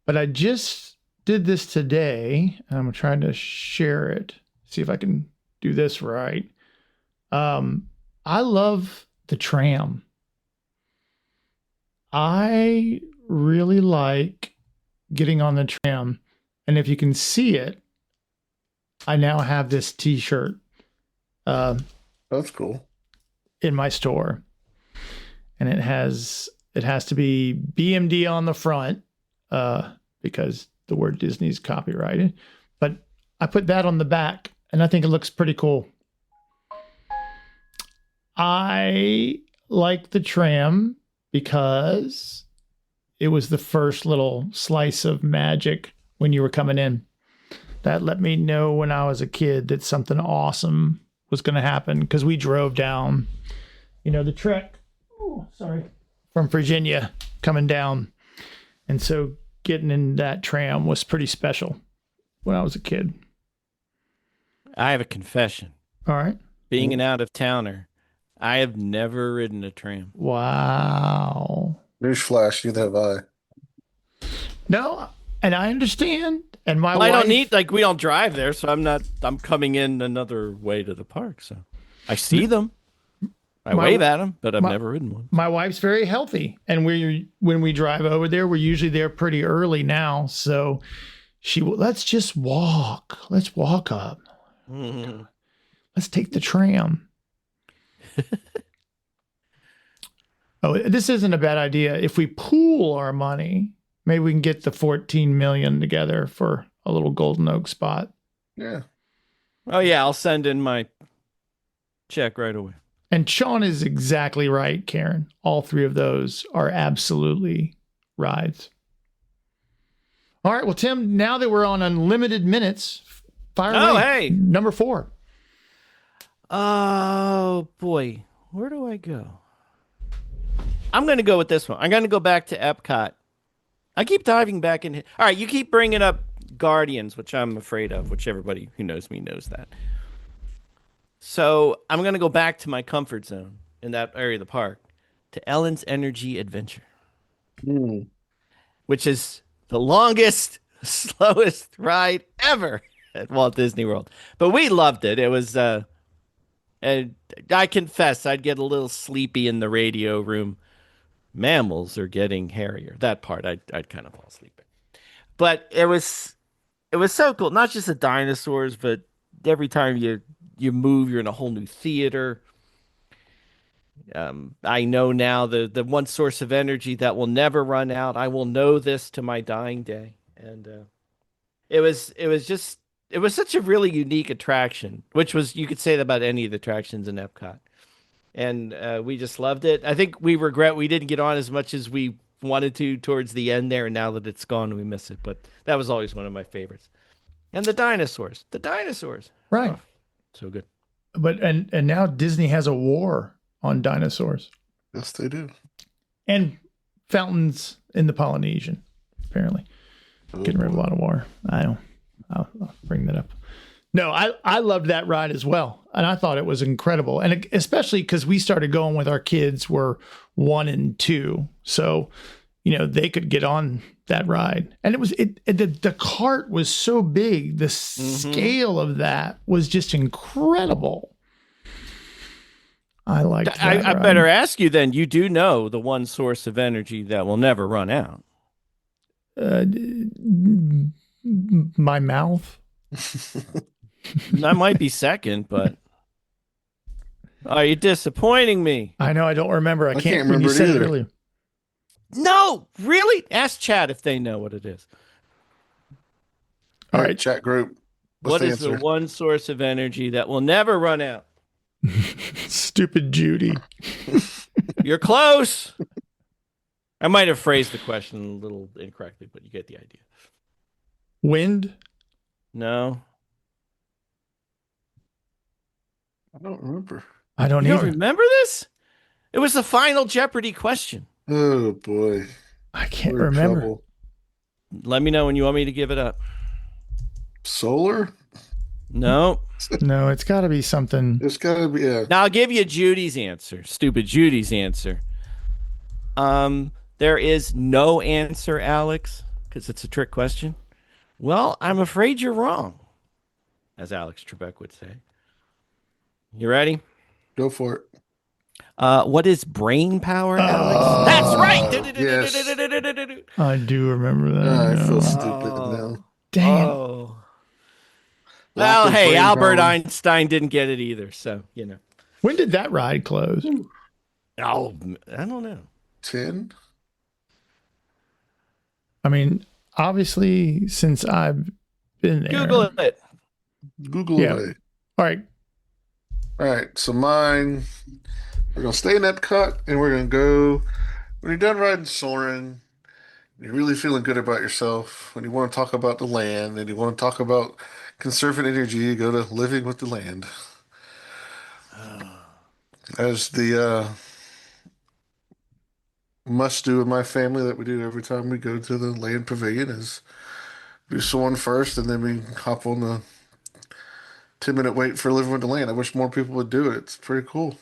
but I just did this today and I'm trying to share it. See if I can do this right. I love the tram. I really like getting on the tram. And if you can see it, I now have this t-shirt That's cool. in my store. And it has to be BMD on the front because the word Disney's copyrighted. But I put that on the back and I think it looks pretty cool. I like the tram because it was the first little slice of magic when you were coming in. That let me know when I was a kid that something awesome was going to happen because we drove down, the trek, from Virginia coming down. And so getting in that tram was pretty special when I was a kid. I have a confession. All right. Being an out-of-towner, I have never ridden a tram. Wow. Newsflash, neither have I. No, and I understand. And my Well, wife, I don't need, we don't drive there, so I'm coming in another way to the park. So I see them. I wave at them, but I've never ridden one. My wife's very healthy. And when we drive over there, we're usually there pretty early now. So let's just walk. Let's walk up. Let's take the tram. Oh, this isn't a bad idea. If we pool our money, maybe we can get the 14 million together for a little Golden Oak spot. Yeah. Oh yeah, I'll send in my check right away. And Sean is exactly right, Karen. All three of those are absolutely rides. All right, well, Tim, now that we're on unlimited minutes, fire away. Hey. Number 4. Oh boy, where do I go? I'm going to go with this one. I'm going to go back to Epcot. I keep diving back in. All right, you keep bringing up Guardians, which I'm afraid of, which everybody who knows me knows that. So I'm going to go back to my comfort zone in that area of the park, to Ellen's Energy Adventure, which is the longest, slowest ride ever at Walt Disney World. But we loved it. It was, and I confess, I'd get a little sleepy in the radio room. Mammals are getting hairier. That part, I'd kind of fall asleep in. But it was so cool. Not just the dinosaurs, but every time you move, you're in a whole new theater. I know now the one source of energy that will never run out. I will know this to my dying day. And it was such a really unique attraction, which was, you could say that about any of the attractions in Epcot. And we just loved it. I think we regret we didn't get on as much as we wanted to towards the end there, and now that it's gone, we miss it. But that was always one of my favorites. And the dinosaurs. Right. Oh, so good. But and now Disney has a war on dinosaurs. Yes, they do. And fountains in the Polynesian, apparently. Getting rid of a lot of water. I'll bring that up. No, I loved that ride as well. And I thought it was incredible. And especially because we started going with our kids were 1 and 2. So, they could get on that ride. And the cart was so big. The scale of that was just incredible. I liked that I ride. better ask you then, you do know the one source of energy that will never run out. My mouth. That might be second, but are you disappointing me? I know I don't remember. I can't remember when you it said it either. earlier. No, really? Ask Chad if they know what it is. All All right, right. chat group. What What's is the one source of energy that will never run out? Stupid Judy. You're close. I might have phrased the question a little incorrectly, but you get the idea. Wind. No. I don't remember. I don't You either. don't remember this? It was the final Jeopardy question. Oh boy. I can't We're in remember. trouble. Let me know when you want me to give it up. Solar? No. No, it's got to be something. It's gotta be Now I'll give you Judy's answer. Stupid Judy's answer. There is no answer, Alex, because it's a trick question. Well, I'm afraid you're wrong, as Alex Trebek would say. You ready? Go for it. What is brain power, Alex? That's right. yes. I do remember that. I feel yeah. stupid now. Dang. Oh. Lack Well, of hey, brain Albert power. Einstein didn't get it either, so, When did that ride close? Oh, I don't know. 10? I mean, obviously, since I've been there. Google it. Google Yeah. away. All right. All right, so mine, we're gonna stay in Epcot, and we're gonna go when you're done riding Soarin'. You're really feeling good about yourself. When you want to talk about the land, and you want to talk about conserving energy, you go to Living with the Land. As the must do in my family that we do every time we go to the Land Pavilion is do Soarin' first, and then we hop on the 10-minute wait for Living with the Land. I wish more people would do it. It's pretty cool.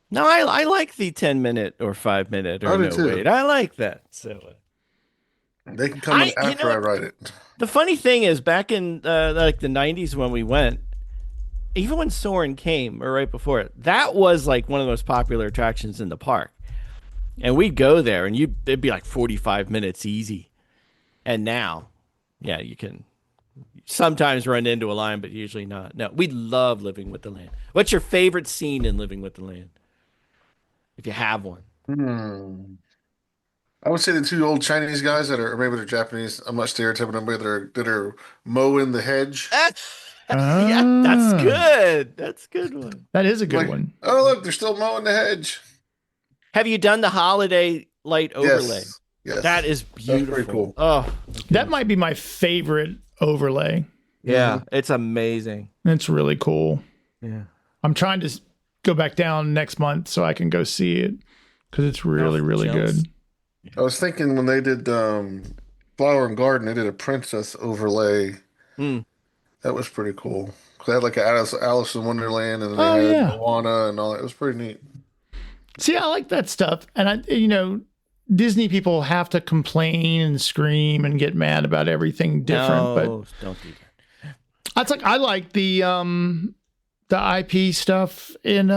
No, I like the 10-minute or 5-minute or I do no too. wait. I like that. So They can come in you after know I what? ride it. the funny thing is, back in like the 90s when we went, even when Soarin' came or right before it, that was like one of the most popular attractions in the park. And we'd go there and it'd be like 45 minutes easy. And now, yeah, you can sometimes run into a line, but usually not. No, we love Living with the Land. What's your favorite scene in Living with the Land? If you have one. Hmm. I would say the two old Chinese guys that are, or maybe they're Japanese. I'm not stereotyping them, but that are mowing the hedge. Yeah, that's Ah, good. That's a good one. that is a good Like, one. oh look, they're still mowing the hedge. Have you done the holiday light overlay? Yes, That yes, is that's pretty beautiful. cool. Oh, my That goodness. might be my favorite overlay. Hmm. Yeah, it's amazing. It's really cool. Yeah. I'm trying to go back down next month so I can go see it because it's really, Oh, really chills. good. I was thinking when they did Flower and Garden, they did a princess overlay. Mm. That was pretty cool. They had like Alice in Wonderland, and then they Oh had yeah. Moana and all that. It was pretty neat. See, I like that stuff. And Disney people have to complain and scream and get mad about everything different, but No, don't do that. I like the IP stuff in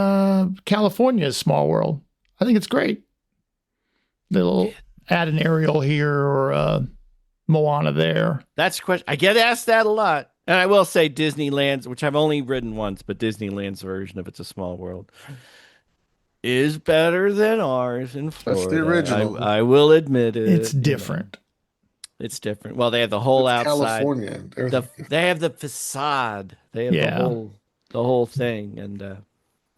California's Small World. I think it's great. They'll add an Ariel here or a Moana there. That's a question. I get asked that a lot. And I will say Disneyland's, which I've only ridden once, but Disneyland's version of It's a Small World is better than ours in That's the Florida. original. I will admit it. It's different. It's different. Well, they have the whole It's outside. California. They have the facade. They have Yeah. the whole thing. And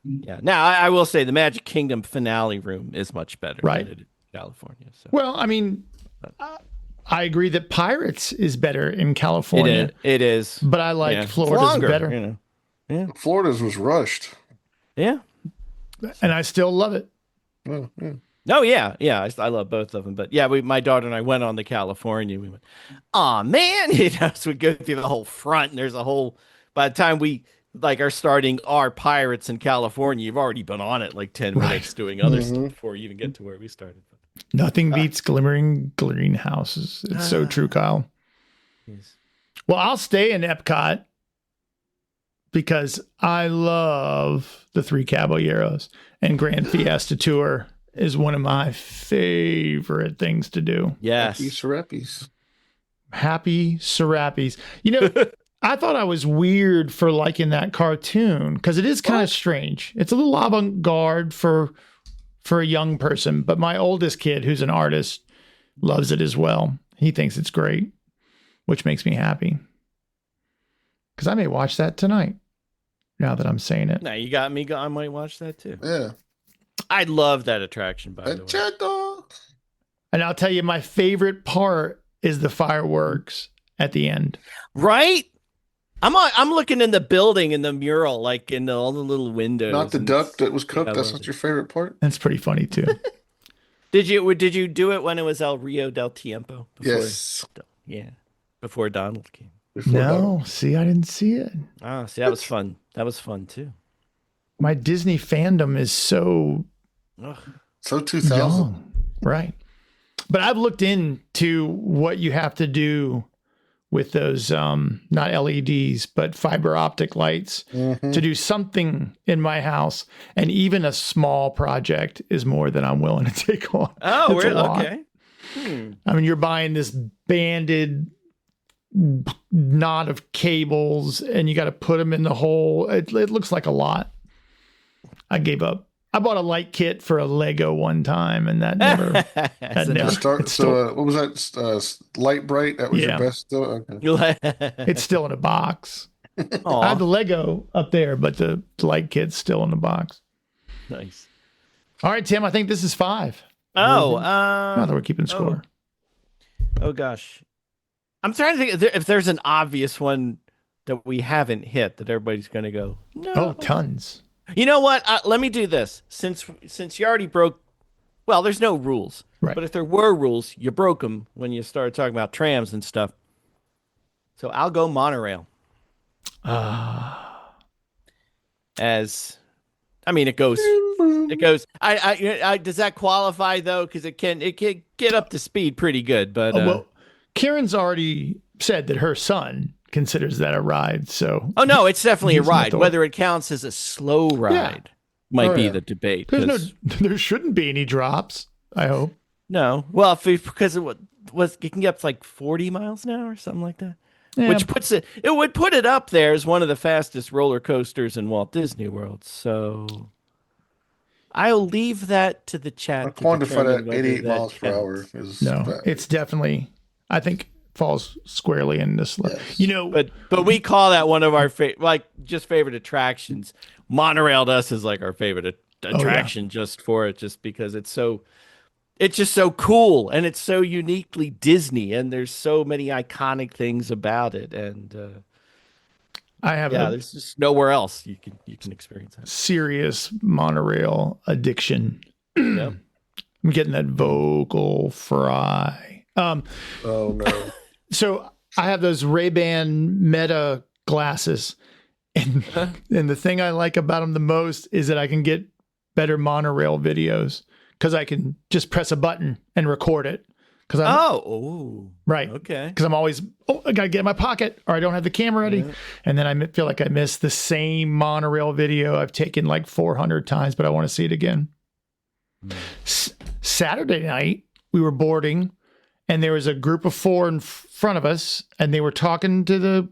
yeah. Now I will say the Magic Kingdom finale room is much better Right. than it is in California. So Well, I mean, I agree that Pirates is better in California, it is. but I like Yeah. It's Florida's longer, better. Florida's was rushed. Yeah. And I still love it. Oh, yeah. Oh yeah, yeah. I love both of them, but yeah, my daughter and I went on to California. We went, oh man, so we go through the whole front, and there's a whole. By the time we are starting our Pirates in California, you've already been on it like 10 minutes doing other stuff before you even get to where we started. Nothing beats glimmering greenhouses. It's so true, Kyle. Yes. Well, I'll stay in Epcot because I love the Three Caballeros, and Grand Fiesta Tour is one of my favorite things to do. Yes. Happy Serapis. Happy Serapis. I thought I was weird for liking that cartoon because it is kind of strange. It's a little avant-garde for a young person, but my oldest kid, who's an artist, loves it as well. He thinks it's great, which makes me happy because I may watch that tonight. Now that I'm saying it, Now you got me. I might watch that too. Yeah. I love that attraction. By the way, Cheddar. and I'll tell you, my favorite part is the fireworks at the end. right? I'm looking in the building in the mural, like in all the little windows. Not the and duck that was cooked. I That's love not it. your favorite part. That's pretty funny too. Did you do it when it was El Rio del Tiempo? Yes. Yeah. Before Donald came. Before No, see, I didn't see it. Ah, see, that was fun. That was fun too. My Disney fandom is so Ugh. So 2000. young, right? But I've looked into what you have to do with those not LEDs but fiber optic lights to do something in my house, and even a small project is more than I'm willing to take on. Oh, It's a we're lot. okay. I mean, you're buying this banded knot of cables and you got to put them in the hole. It looks like a lot. I gave up. I bought a light kit for a Lego one time, and that never. that That's never. Start. So, what was that? Light Bright. That was Yeah. your best. Okay. It's still in a box. I have Aw, the Lego up there, but the light kit's still in the box. nice. All right, Tim. I think this is 5. Oh, Now that we're keeping score. oh gosh. I'm trying to think if there's an obvious one that we haven't hit that everybody's going to go, no. Oh, tons. You know what? Let me do this. Since you already broke, well, there's no rules. Right. But if there were rules, you broke them when you started talking about trams and stuff. So I'll go monorail. As, I mean, it goes. Does that qualify though? Because it can get up to speed pretty good. But Well, Karen's already said that her son considers that a ride. So oh no, it's definitely a He's not ride. the- It counts as a slow ride might Oh, be yeah. the debate. there shouldn't be any drops. I hope. No, well, because it can get up to like 40 miles an hour or something like that, Yeah, which it would put it up there as one of the fastest roller coasters in Walt Disney World. So I'll leave that to the I chat to quantify determine that whether 88 that miles per hour counts. is No, fast. it's definitely, I think, falls squarely in this. Yes. You know, But we call that one of our favorite attractions. Monorail to us is like our favorite Oh, yeah. attraction just because it's just so cool and it's so uniquely Disney and there's so many iconic things about it and I have yeah, a there's just nowhere else you can experience that. serious monorail addiction. Yep. I'm getting that vocal fry. Oh no. So I have those Ray-Ban Meta glasses, and the thing I like about them the most is that I can get better monorail videos because I can just press a button and record it. Because right, okay. Because I'm always I gotta get in my pocket or I don't have the camera ready, and then I feel like I missed the same monorail video I've taken like 400 times, but I want to see it again. Saturday night we were boarding, and there was a group of 4 in front of us, and they were talking to the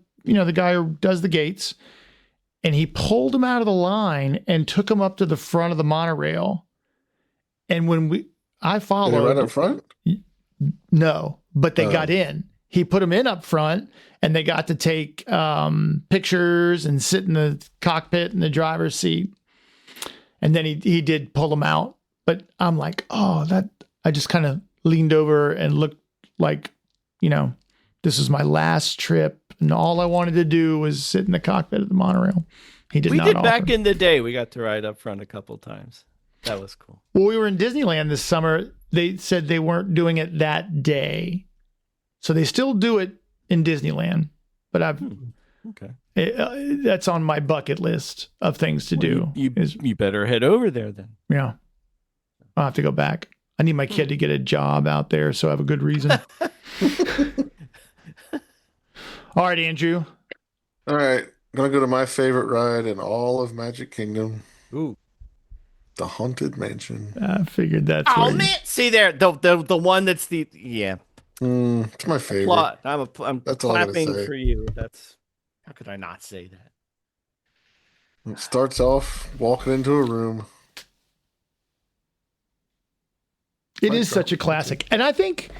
guy who does the gates, and he pulled them out of the line and took them up to the front of the monorail. And when I followed, Did they right up front? No, but they got in. He put them in up front, and they got to take pictures and sit in the cockpit in the driver's seat. And then he did pull them out. But I'm like, oh, I just kind of leaned over and looked like, this was my last trip, and all I wanted to do was sit in the cockpit of the monorail. He did not offer. Back in the day. We got to ride up front a couple times. That was cool. Well, we were in Disneyland this summer. They said they weren't doing it that day. So they still do it in Disneyland. But Okay. That's on my bucket list of things to do. You better head over there then. Yeah. I'll have to go back. I need my kid to get a job out there, so I have a good reason. All right, Andrew. All right. I'm going to go to my favorite ride in all of Magic Kingdom. Ooh. The Haunted Mansion. I figured that's Oh where man, see there, the one that's It's my favorite. plot. I'm That's all I gotta clapping say. for you. That's how could I not say that? It starts off walking into a room. It is such a classic. And I think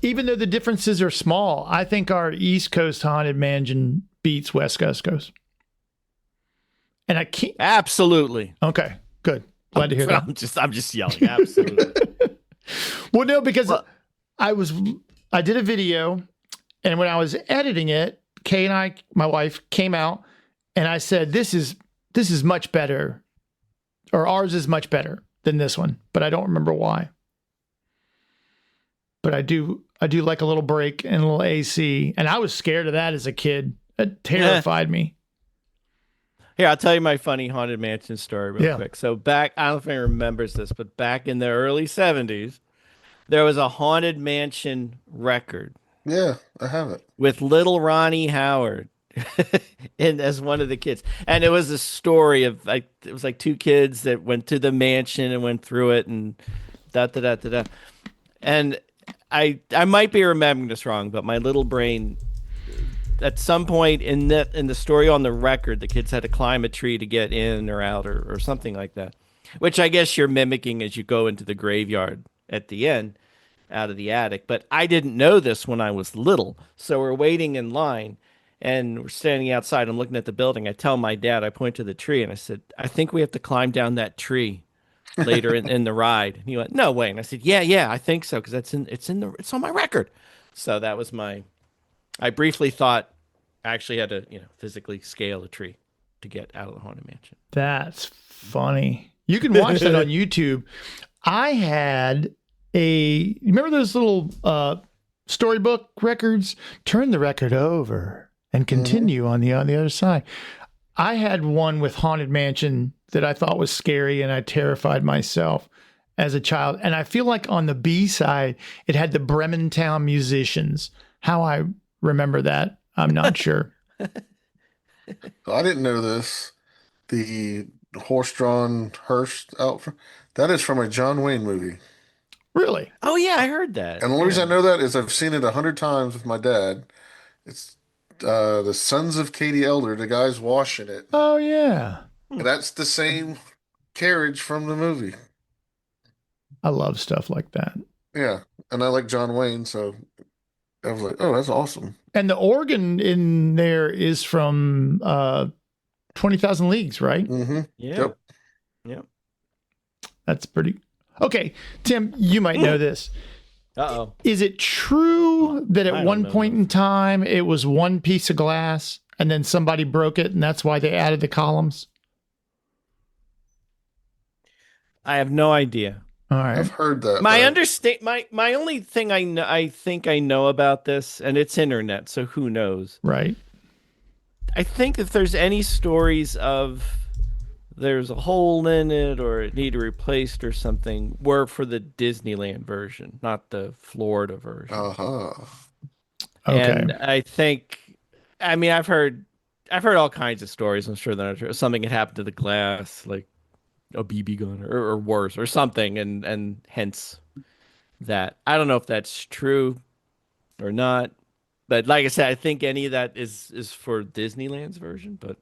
even though the differences are small, I think our East Coast Haunted Mansion beats West Coast Coast. And I can't. Absolutely. Okay, good. Glad to hear that. I'm just yelling. Absolutely. Well, no, because I did a video, and when I was editing it, Kay and my wife, came out, and I said, this is much better, or ours is much better than this one, but I don't remember why. But I do like a little break and a little AC, and I was scared of that as a kid. It terrified me. Here, I'll tell you my funny Haunted Mansion story real quick. So I don't know if anyone remembers this, but back in the early 70s, there was a Haunted Mansion record. Yeah, I have it. With little Ronnie Howard as one of the kids. And it was a story of it was like 2 kids that went to the mansion and went through it and da. And I might be remembering this wrong, but my little brain, at some point in the story on the record, the kids had to climb a tree to get in or out or something like that, which I guess you're mimicking as you go into the graveyard at the end out of the attic. But I didn't know this when I was little. So we're waiting in line and we're standing outside. I'm looking at the building. I tell my dad, I point to the tree and I said, I think we have to climb down that tree later in the ride. And he went, no way. And I said, yeah, I think so. Cause it's on my record. So that was I briefly thought I actually had to, physically scale a tree to get out of the Haunted Mansion. That's funny. You can watch that on YouTube. I had you remember those little storybook records? Turn the record over and continue on the other side. I had one with Haunted Mansion that I thought was scary, and I terrified myself as a child. And I feel like on the B side, it had the Bremen Town Musicians. How I remember that, I'm not sure. I didn't know this. The horse-drawn hearse out front, that is from a John Wayne movie. Really? Oh yeah, I heard that. And the only reason I know that is I've seen it 100 times with my dad. It's the Sons of Katie Elder, the guy's washing it. Oh, yeah. And that's the same carriage from the movie. I love stuff like that. Yeah, and I like John Wayne, so I was like, oh, that's awesome. And the organ in there is from 20,000 Leagues, right? Mm-hmm. Yeah. Yep. Yep. That's pretty. Okay, Tim, you might know this. Uh-oh. Is it true that I at don't one know point this. in time it was one piece of glass and then somebody broke it and that's why they added the columns? I have no idea. All I've right. heard that. My only thing I think I know about this, and it's internet, so who knows? Right. I think if there's any stories of there's a hole in it or it needed replaced or something, were for the Disneyland version, not the Florida version. Uh-huh. Okay. And I think, I mean, I've heard all kinds of stories. I'm sure that are true. Something had happened to the glass, like a BB gun or worse or something, and hence that. I don't know if that's true or not, but like I said, I think any of that is for Disneyland's version, but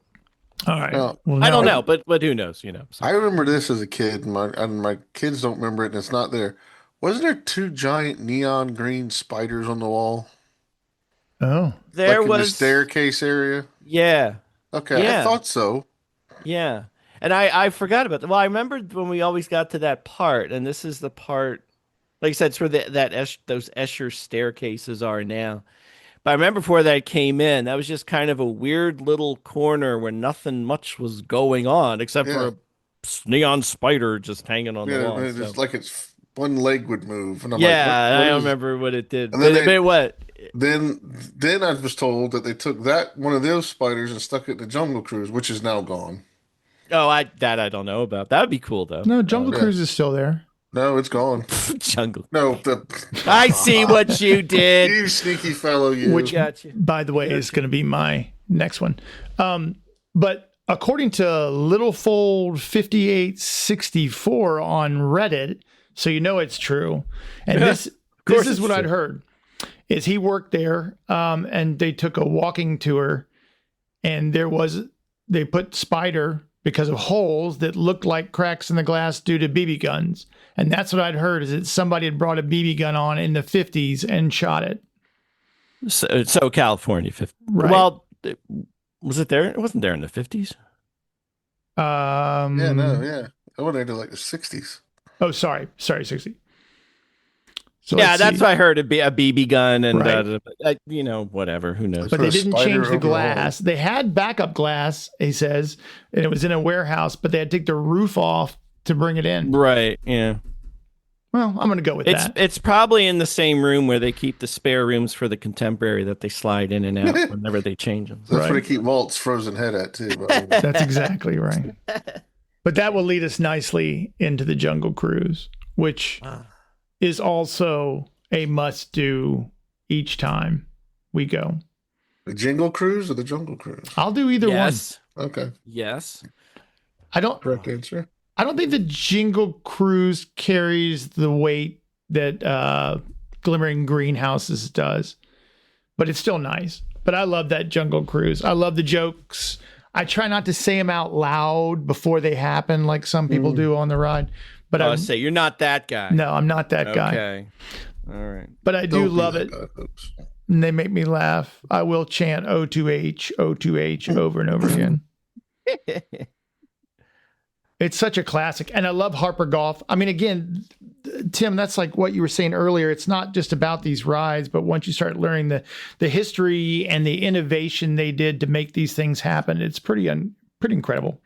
All right. Now, Well, I now- don't know, but who knows, you know. So. I remember this as a kid, and my kids don't remember it, and it's not there. Wasn't there two giant neon green spiders on the wall? Oh. There Like in the was staircase area? Yeah. Okay, Yeah. I thought so. Yeah. And I forgot about that. Well, I remembered when we always got to that part, and this is the part, like I said, it's where those Escher staircases are now. But I remember before that came in, that was just kind of a weird little corner where nothing much was going on except for Yeah. a neon spider just hanging on the Yeah, wall. it's So. just like it's one leg would move, and I'm Yeah, like, I what don't is- remember what it did. And then But what? Then I was told that they took that one of those spiders and stuck it in the Jungle Cruise, which is now gone. Oh, I don't know about. That would be cool though. No, Jungle Yeah. Cruise is still there. No, it's gone. Jungle. No, I see what you did. you sneaky fellow, you. Which, Gotcha. by the way, is going to be my next one. But according to Littlefold5864 on Reddit, so you know it's true, and this course is it's what I'd true. heard, is he worked there, and they took a walking tour, and they put spider because of holes that looked like cracks in the glass due to BB guns. And that's what I'd heard, is that somebody had brought a BB gun on in the 50s and shot it. So California 50. Right. Well, was it there? It wasn't there in the 50s. Yeah, no, yeah. I went into like the 60s. Oh, sorry, 60. So Yeah, let's that's see. what I heard. A BB gun and Right. whatever. Who knows? But Put they a didn't spider change the over the wall. glass. They had backup glass, he says, and it was in a warehouse, but they had to take the roof off to bring it in. Right. Yeah. Well, I'm going to go with that. It's probably in the same room where they keep the spare rooms for the contemporary that they slide in and out whenever they change them. That's where Right. they keep Walt's frozen head at, too. by the way. That's exactly right. But that will lead us nicely into the Jungle Cruise, which is also a must do each time we go. The Jingle Cruise or the Jungle Cruise? I'll do either Yes. Okay, Yes. one. correct answer. I don't think the Jingle Cruise carries the weight that Glimmering Greenhouses does, but it's still nice. But I love that Jungle Cruise. I love the jokes. I try not to say them out loud before they happen, like some people do on the ride. But I I say you're not that guy. no, I'm not that guy. Okay. All right. But I do Don't be love that it, guy, folks. and they make me laugh. I will chant O2H, O2H over and over again. It's such a classic. And I love Harper Golf. I mean, again, Tim, that's like what you were saying earlier. It's not just about these rides, but once you start learning the history and the innovation they did to make these things happen, it's pretty incredible.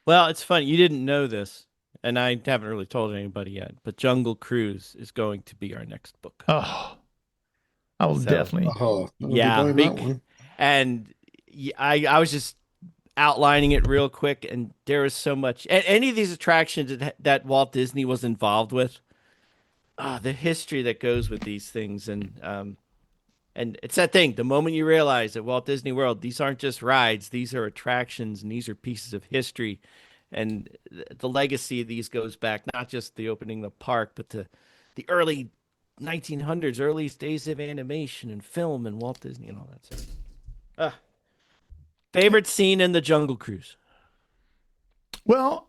Well, it's funny. You didn't know this, and I haven't really told anybody yet, but Jungle Cruise is going to be our next book. Oh, I will So- definitely. Oh, Yeah, buying that one. And I was just outlining it real quick, and there was so much. And any of these attractions that Walt Disney was involved with, the history that goes with these things, and it's that thing. The moment you realize that Walt Disney World, these aren't just rides; these are attractions, and these are pieces of history, and the legacy of these goes back not just the opening of the park, but to the early 1900s, earliest days of animation and film and Walt Disney and all that stuff. Favorite scene in the Jungle Cruise? Well,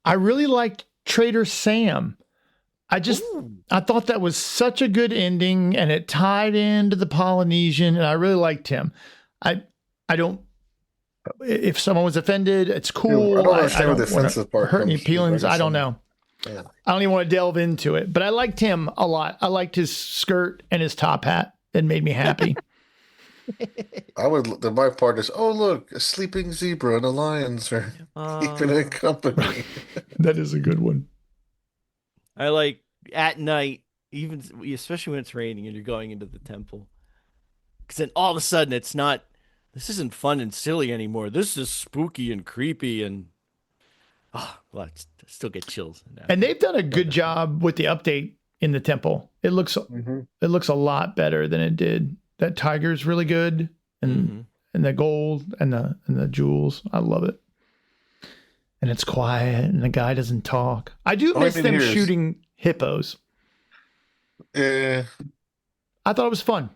I really liked Trader Sam. I thought that was such a good ending, and it tied into the Polynesian, and I really liked him. I don't. If someone was offended, it's cool. I don't understand what the wanna offensive part hurt any comes to, feelings. I guess I don't know. Yeah. I don't even want to delve into it, but I liked him a lot. I liked his skirt and his top hat. It made me happy. My part is, oh, look, a sleeping zebra and a lions are keeping it company. That is a good one. I like at night, even especially when it's raining and you're going into the temple, because then all of a sudden it's not. This isn't fun and silly anymore. This is spooky and creepy and I still get chills. And they've done a good job with the update in the temple. It looks it looks a lot better than it did. That tiger's really good, and the gold and the jewels. I love it. And it's quiet, and the guy doesn't talk. I do miss them shooting hippos. Yeah, I thought it was fun.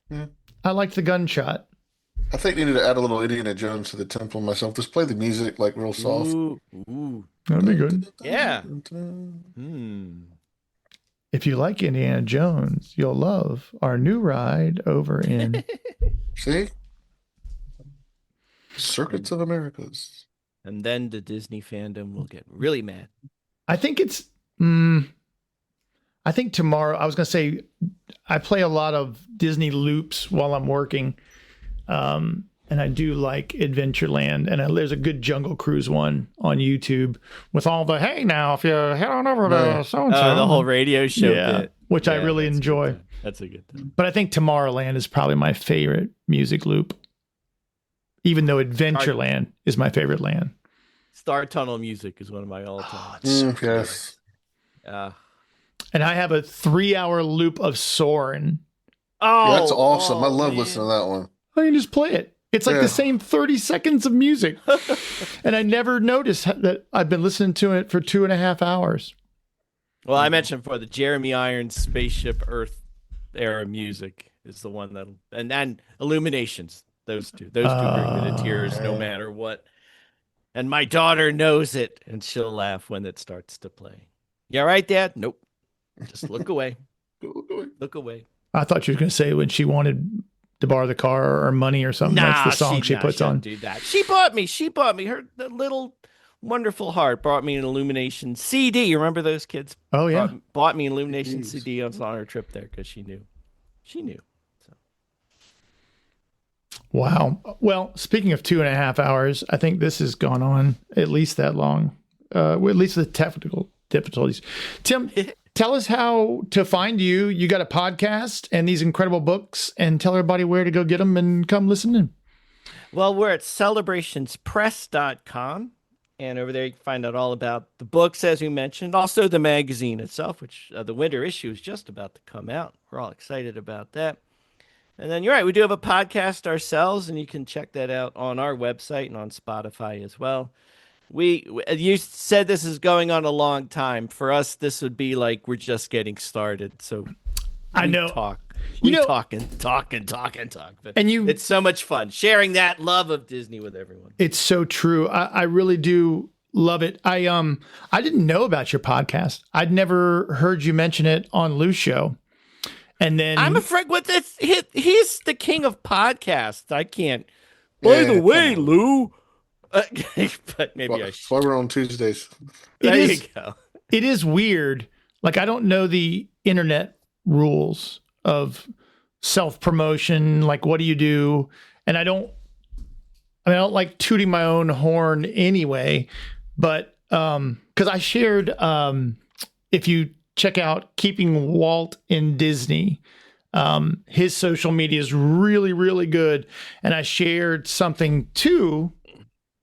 Yeah. I liked the gunshot. I think they need to add a little Indiana Jones to the temple myself. Just play the music like real soft. Ooh. That'd be good. Yeah. If you like Indiana Jones, you'll love our new ride over in... See? Circuits of Americas. And then the Disney fandom will get really mad. I think it's... I think tomorrow... I was going to say, I play a lot of Disney loops while I'm working. And I do like Adventureland, and there's a good Jungle Cruise one on YouTube with all the, hey, now if you head on over to so-and-so. The whole radio show bit. Which I really enjoy. That's a good thing. But I think Tomorrowland is probably my favorite music loop, even though Adventureland is my favorite land. Star Tunnel music is one of my all-time. Yes. And I have a 3-hour loop of Soarin'. Oh, yeah, that's awesome. I love listening to that one. I can just play it. It's like the same 30 seconds of music. And I never noticed that I've been listening to it for 2.5 hours. Well, I mentioned before the Jeremy Irons Spaceship Earth era music is the one that, and Illuminations. Those two bring me to tears no matter what. And my daughter knows it, and she'll laugh when it starts to play. You all right, Dad? Nope. Just look away. Look away. I thought you were going to say when she wanted to borrow the car or money or something. That's the song she puts on. Do that. She bought me. Her little wonderful heart brought me an Illumination CD. You remember those kids? Oh yeah. Bought me an Illumination CD on our trip there because she knew. So. Wow. Well, speaking of 2.5 hours, I think this has gone on at least that long. At least the technical difficulties. Tim. Tell us how to find you. You got a podcast and these incredible books, and tell everybody where to go get them and come listen in. Well, we're at celebrationspress.com, and over there you can find out all about the books, as you mentioned, also the magazine itself, which the winter issue is just about to come out. We're all excited about that. And then you're right, we do have a podcast ourselves, and you can check that out on our website and on Spotify as well. You said this is going on a long time. For us, this would be like we're just getting started. So I know. Talk. Talk. But it's so much fun sharing that love of Disney with everyone. It's so true. I really do love it. I didn't know about your podcast. I'd never heard you mention it on Lou's show. And then I'm afraid with this, he's the king of podcasts. I can't. By the way, Lou. But maybe I should. Why we're on Tuesdays. There you go. It is weird. Like, I don't know the internet rules of self-promotion. Like, what do you do? And I don't like tooting my own horn anyway. But because I shared, if you check out Keeping Walt in Disney, his social media is really, really good. And I shared something too.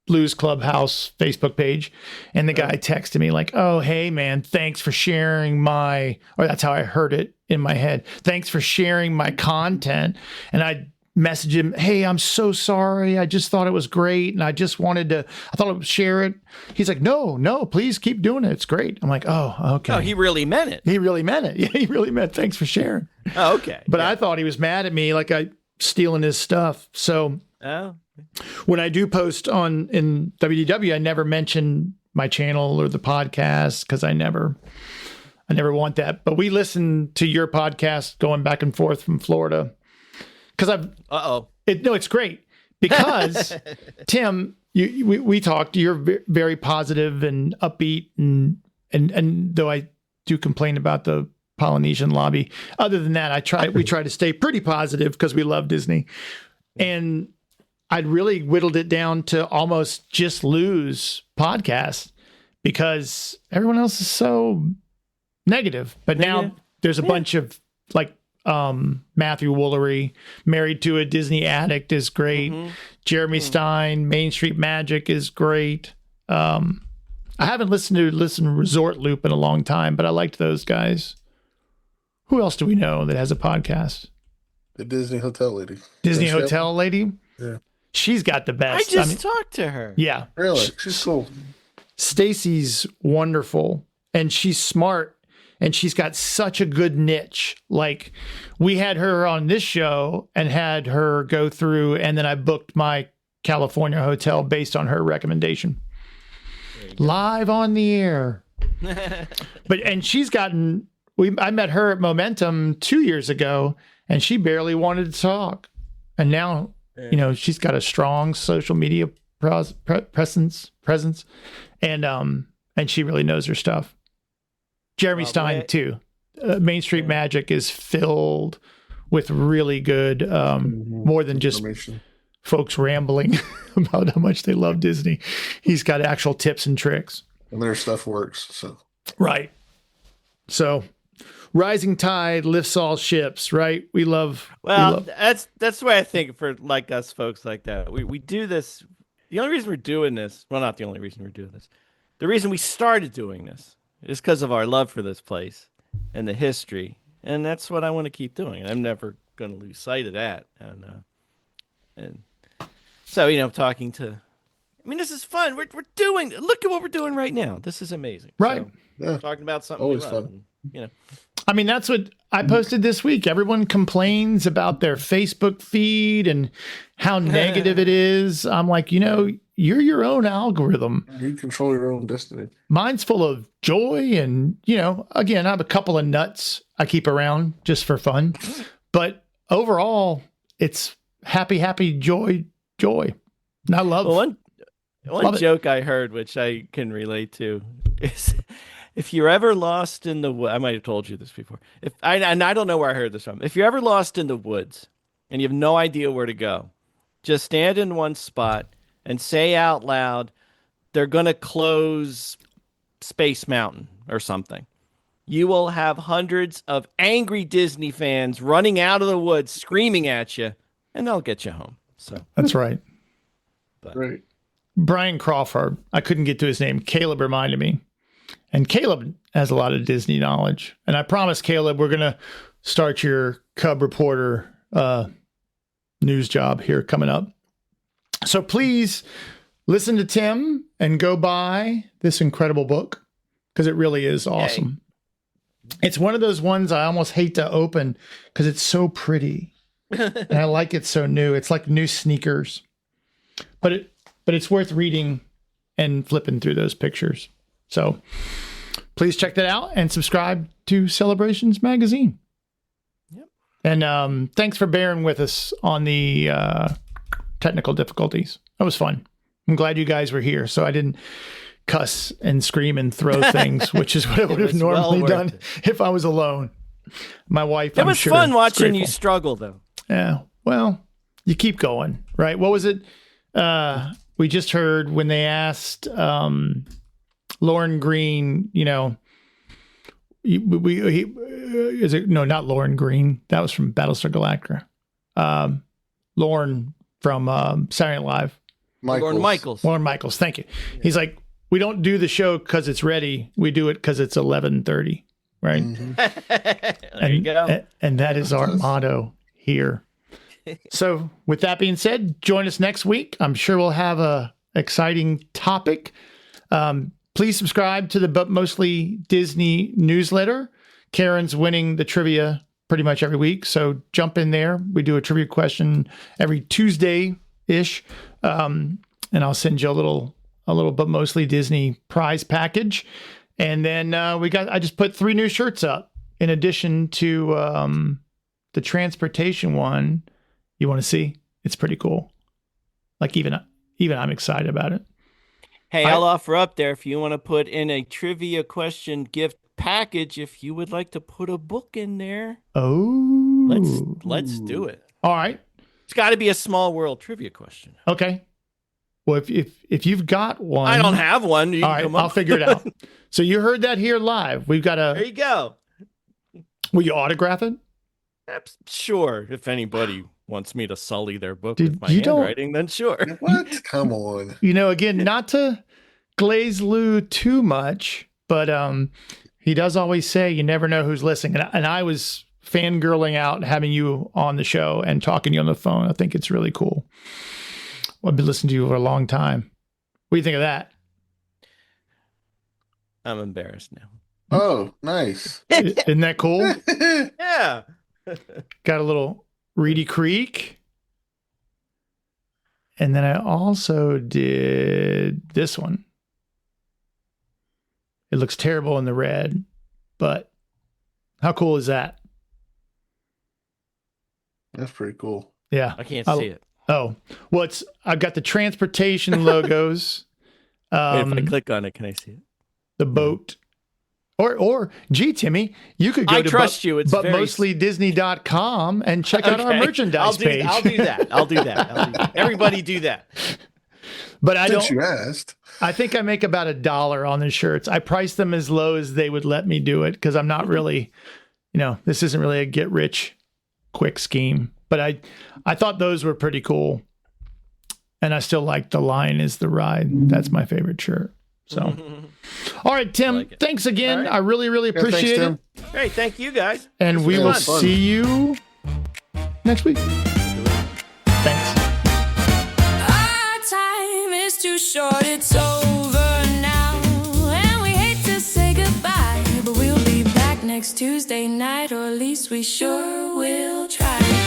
Blues Clubhouse Facebook page, and the guy texted me like, oh, hey man, thanks for sharing or that's how I heard it in my head. Thanks for sharing my content. And I messaged him, hey, I'm so sorry. I just thought it was great. And I thought I would share it. He's like, no, please keep doing it. It's great. I'm like, oh, okay. Oh, he really meant it. He really meant it. Yeah, he really meant thanks for sharing. Oh, okay. But I thought he was mad at me, like I stealing his stuff. So when I do post in WDW, I never mention my channel or the podcast because I never I never want that. But we listen to your podcast going back and forth from Florida because it's great because Tim, we talked. You're very positive and upbeat, and though I do complain about the Polynesian lobby, other than that, we try to stay pretty positive because we love Disney. And I'd really whittled it down to almost just lose podcast because everyone else is so negative. But now there's a bunch of like Matthew Woolery, Married to a Disney Addict is great. Jeremy Stein, Main Street Magic is great. I haven't listened to Resort Loop in a long time, but I liked those guys. Who else do we know that has a podcast? The Disney Hotel Lady. Disney Hotel Lady? Yeah. She's got the best. I just talked to her. Yeah. Really? She's cool. Stacy's wonderful and she's smart and she's got such a good niche. Like we had her on this show and had her go through, and then I booked my California hotel based on her recommendation. Live on the air. And she's gotten, I met her at Momentum 2 years ago and she barely wanted to talk. And now, she's got a strong social media presence, and she really knows her stuff. Jeremy Stein too. Main Street Magic is filled with really good, more than just folks rambling about how much they love Disney. He's got actual tips and tricks. And their stuff works. So right. So rising tide lifts all ships, right? That's the way I think for like us folks like that. We do this. The only reason we're doing this, well, not the only reason we're doing this. The reason we started doing this is because of our love for this place and the history. And that's what I want to keep doing. I'm never going to lose sight of that. And so, talking to, this is fun. We're doing, look at what we're doing right now. This is amazing. Right. Yeah. Talking about something Always we love. fun. That's what I posted this week. Everyone complains about their Facebook feed and how negative it is. I'm like, you're your own algorithm. You control your own destiny. Mine's full of joy and, again, I have a couple of nuts I keep around just for fun. But overall, it's happy, joy. And I love one joke I heard, which I can relate to, is if you're ever lost in the woods, I might have told you this before. And I don't know where I heard this from. If you're ever lost in the woods and you have no idea where to go, just stand in one spot and say out loud, they're going to close Space Mountain or something. You will have hundreds of angry Disney fans running out of the woods, screaming at you, and they'll get you home. So that's right. Right. Brian Crawford, I couldn't get to his name. Caleb reminded me. And Caleb has a lot of Disney knowledge. And I promise, Caleb, we're going to start your Cub Reporter news job here coming up. So please listen to Tim and go buy this incredible book because it really is awesome. Yay. It's one of those ones I almost hate to open because it's so pretty. And I like it so new. It's like new sneakers. But it's worth reading and flipping through those pictures. So please check that out and subscribe to Celebrations Magazine. Yep. And thanks for bearing with us on the technical difficulties. That was fun. I'm glad you guys were here so I didn't cuss and scream and throw things, which is what I would have normally done if I was alone. My wife, it was fun watching you struggle, though. Yeah. Well, you keep going, right? What was it? We just heard when they asked Lauren Green, not Lauren Green. That was from Battlestar Galactica. Lauren from Saturday Night Live. Lauren Michaels. Thank you. He's like, we don't do the show because it's ready. We do it because it's 11:30. Right. Mm-hmm. There you go. And that is our motto here. So with that being said, join us next week. I'm sure we'll have a exciting topic. Please subscribe to the But Mostly Disney newsletter. Karen's winning the trivia pretty much every week. So jump in there. We do a trivia question every Tuesday-ish. And I'll send you a little But Mostly Disney prize package. And then I just put 3 new shirts up in addition to the transportation one. You want to see? It's pretty cool. Like even I'm excited about it. Hey, I'll offer up there if you want to put in a trivia question gift package. If you would like to put a book in there, let's do it. All right. It's got to be a Small World trivia question. Okay. Well, if you've got one, I don't have one. All right, I'll figure it out. So you heard that here live. We've got There you go. Will you autograph it? Sure. If anybody wants me to sully their book Dude, with my you don't- handwriting, then sure. What? Come on. Again, not to glaze Lou too much, but he does always say you never know who's listening. And I was fangirling out having you on the show and talking to you on the phone. I think it's really cool. I've been listening to you for a long time. What do you think of that? I'm embarrassed now. Oh, nice. Isn't that cool? Yeah. Got a little Reedy Creek. And then I also did this one. It looks terrible in the red, but how cool is that? That's pretty cool. Yeah. I can't see it. Oh, well, I've got the transportation logos. Wait, if I click on it, can I see it? The boat. Or gee, Timmy, you could go I to trust you. It's but very... mostly disney.com and check out our merchandise page. I'll do that. Everybody do that. But I Since don't. you asked. I think I make about $1 on the shirts. I price them as low as they would let me do it because I'm not really, this isn't really a get rich quick scheme. But I thought those were pretty cool. And I still like the line is the ride. That's my favorite shirt. So, all right, Tim, thanks again. Right. I really, really appreciate it. Hey, thank you guys. And we will see you next week. Thanks. Our time is too short, it's over now. And we hate to say goodbye, but we'll be back next Tuesday night, or at least we sure will try.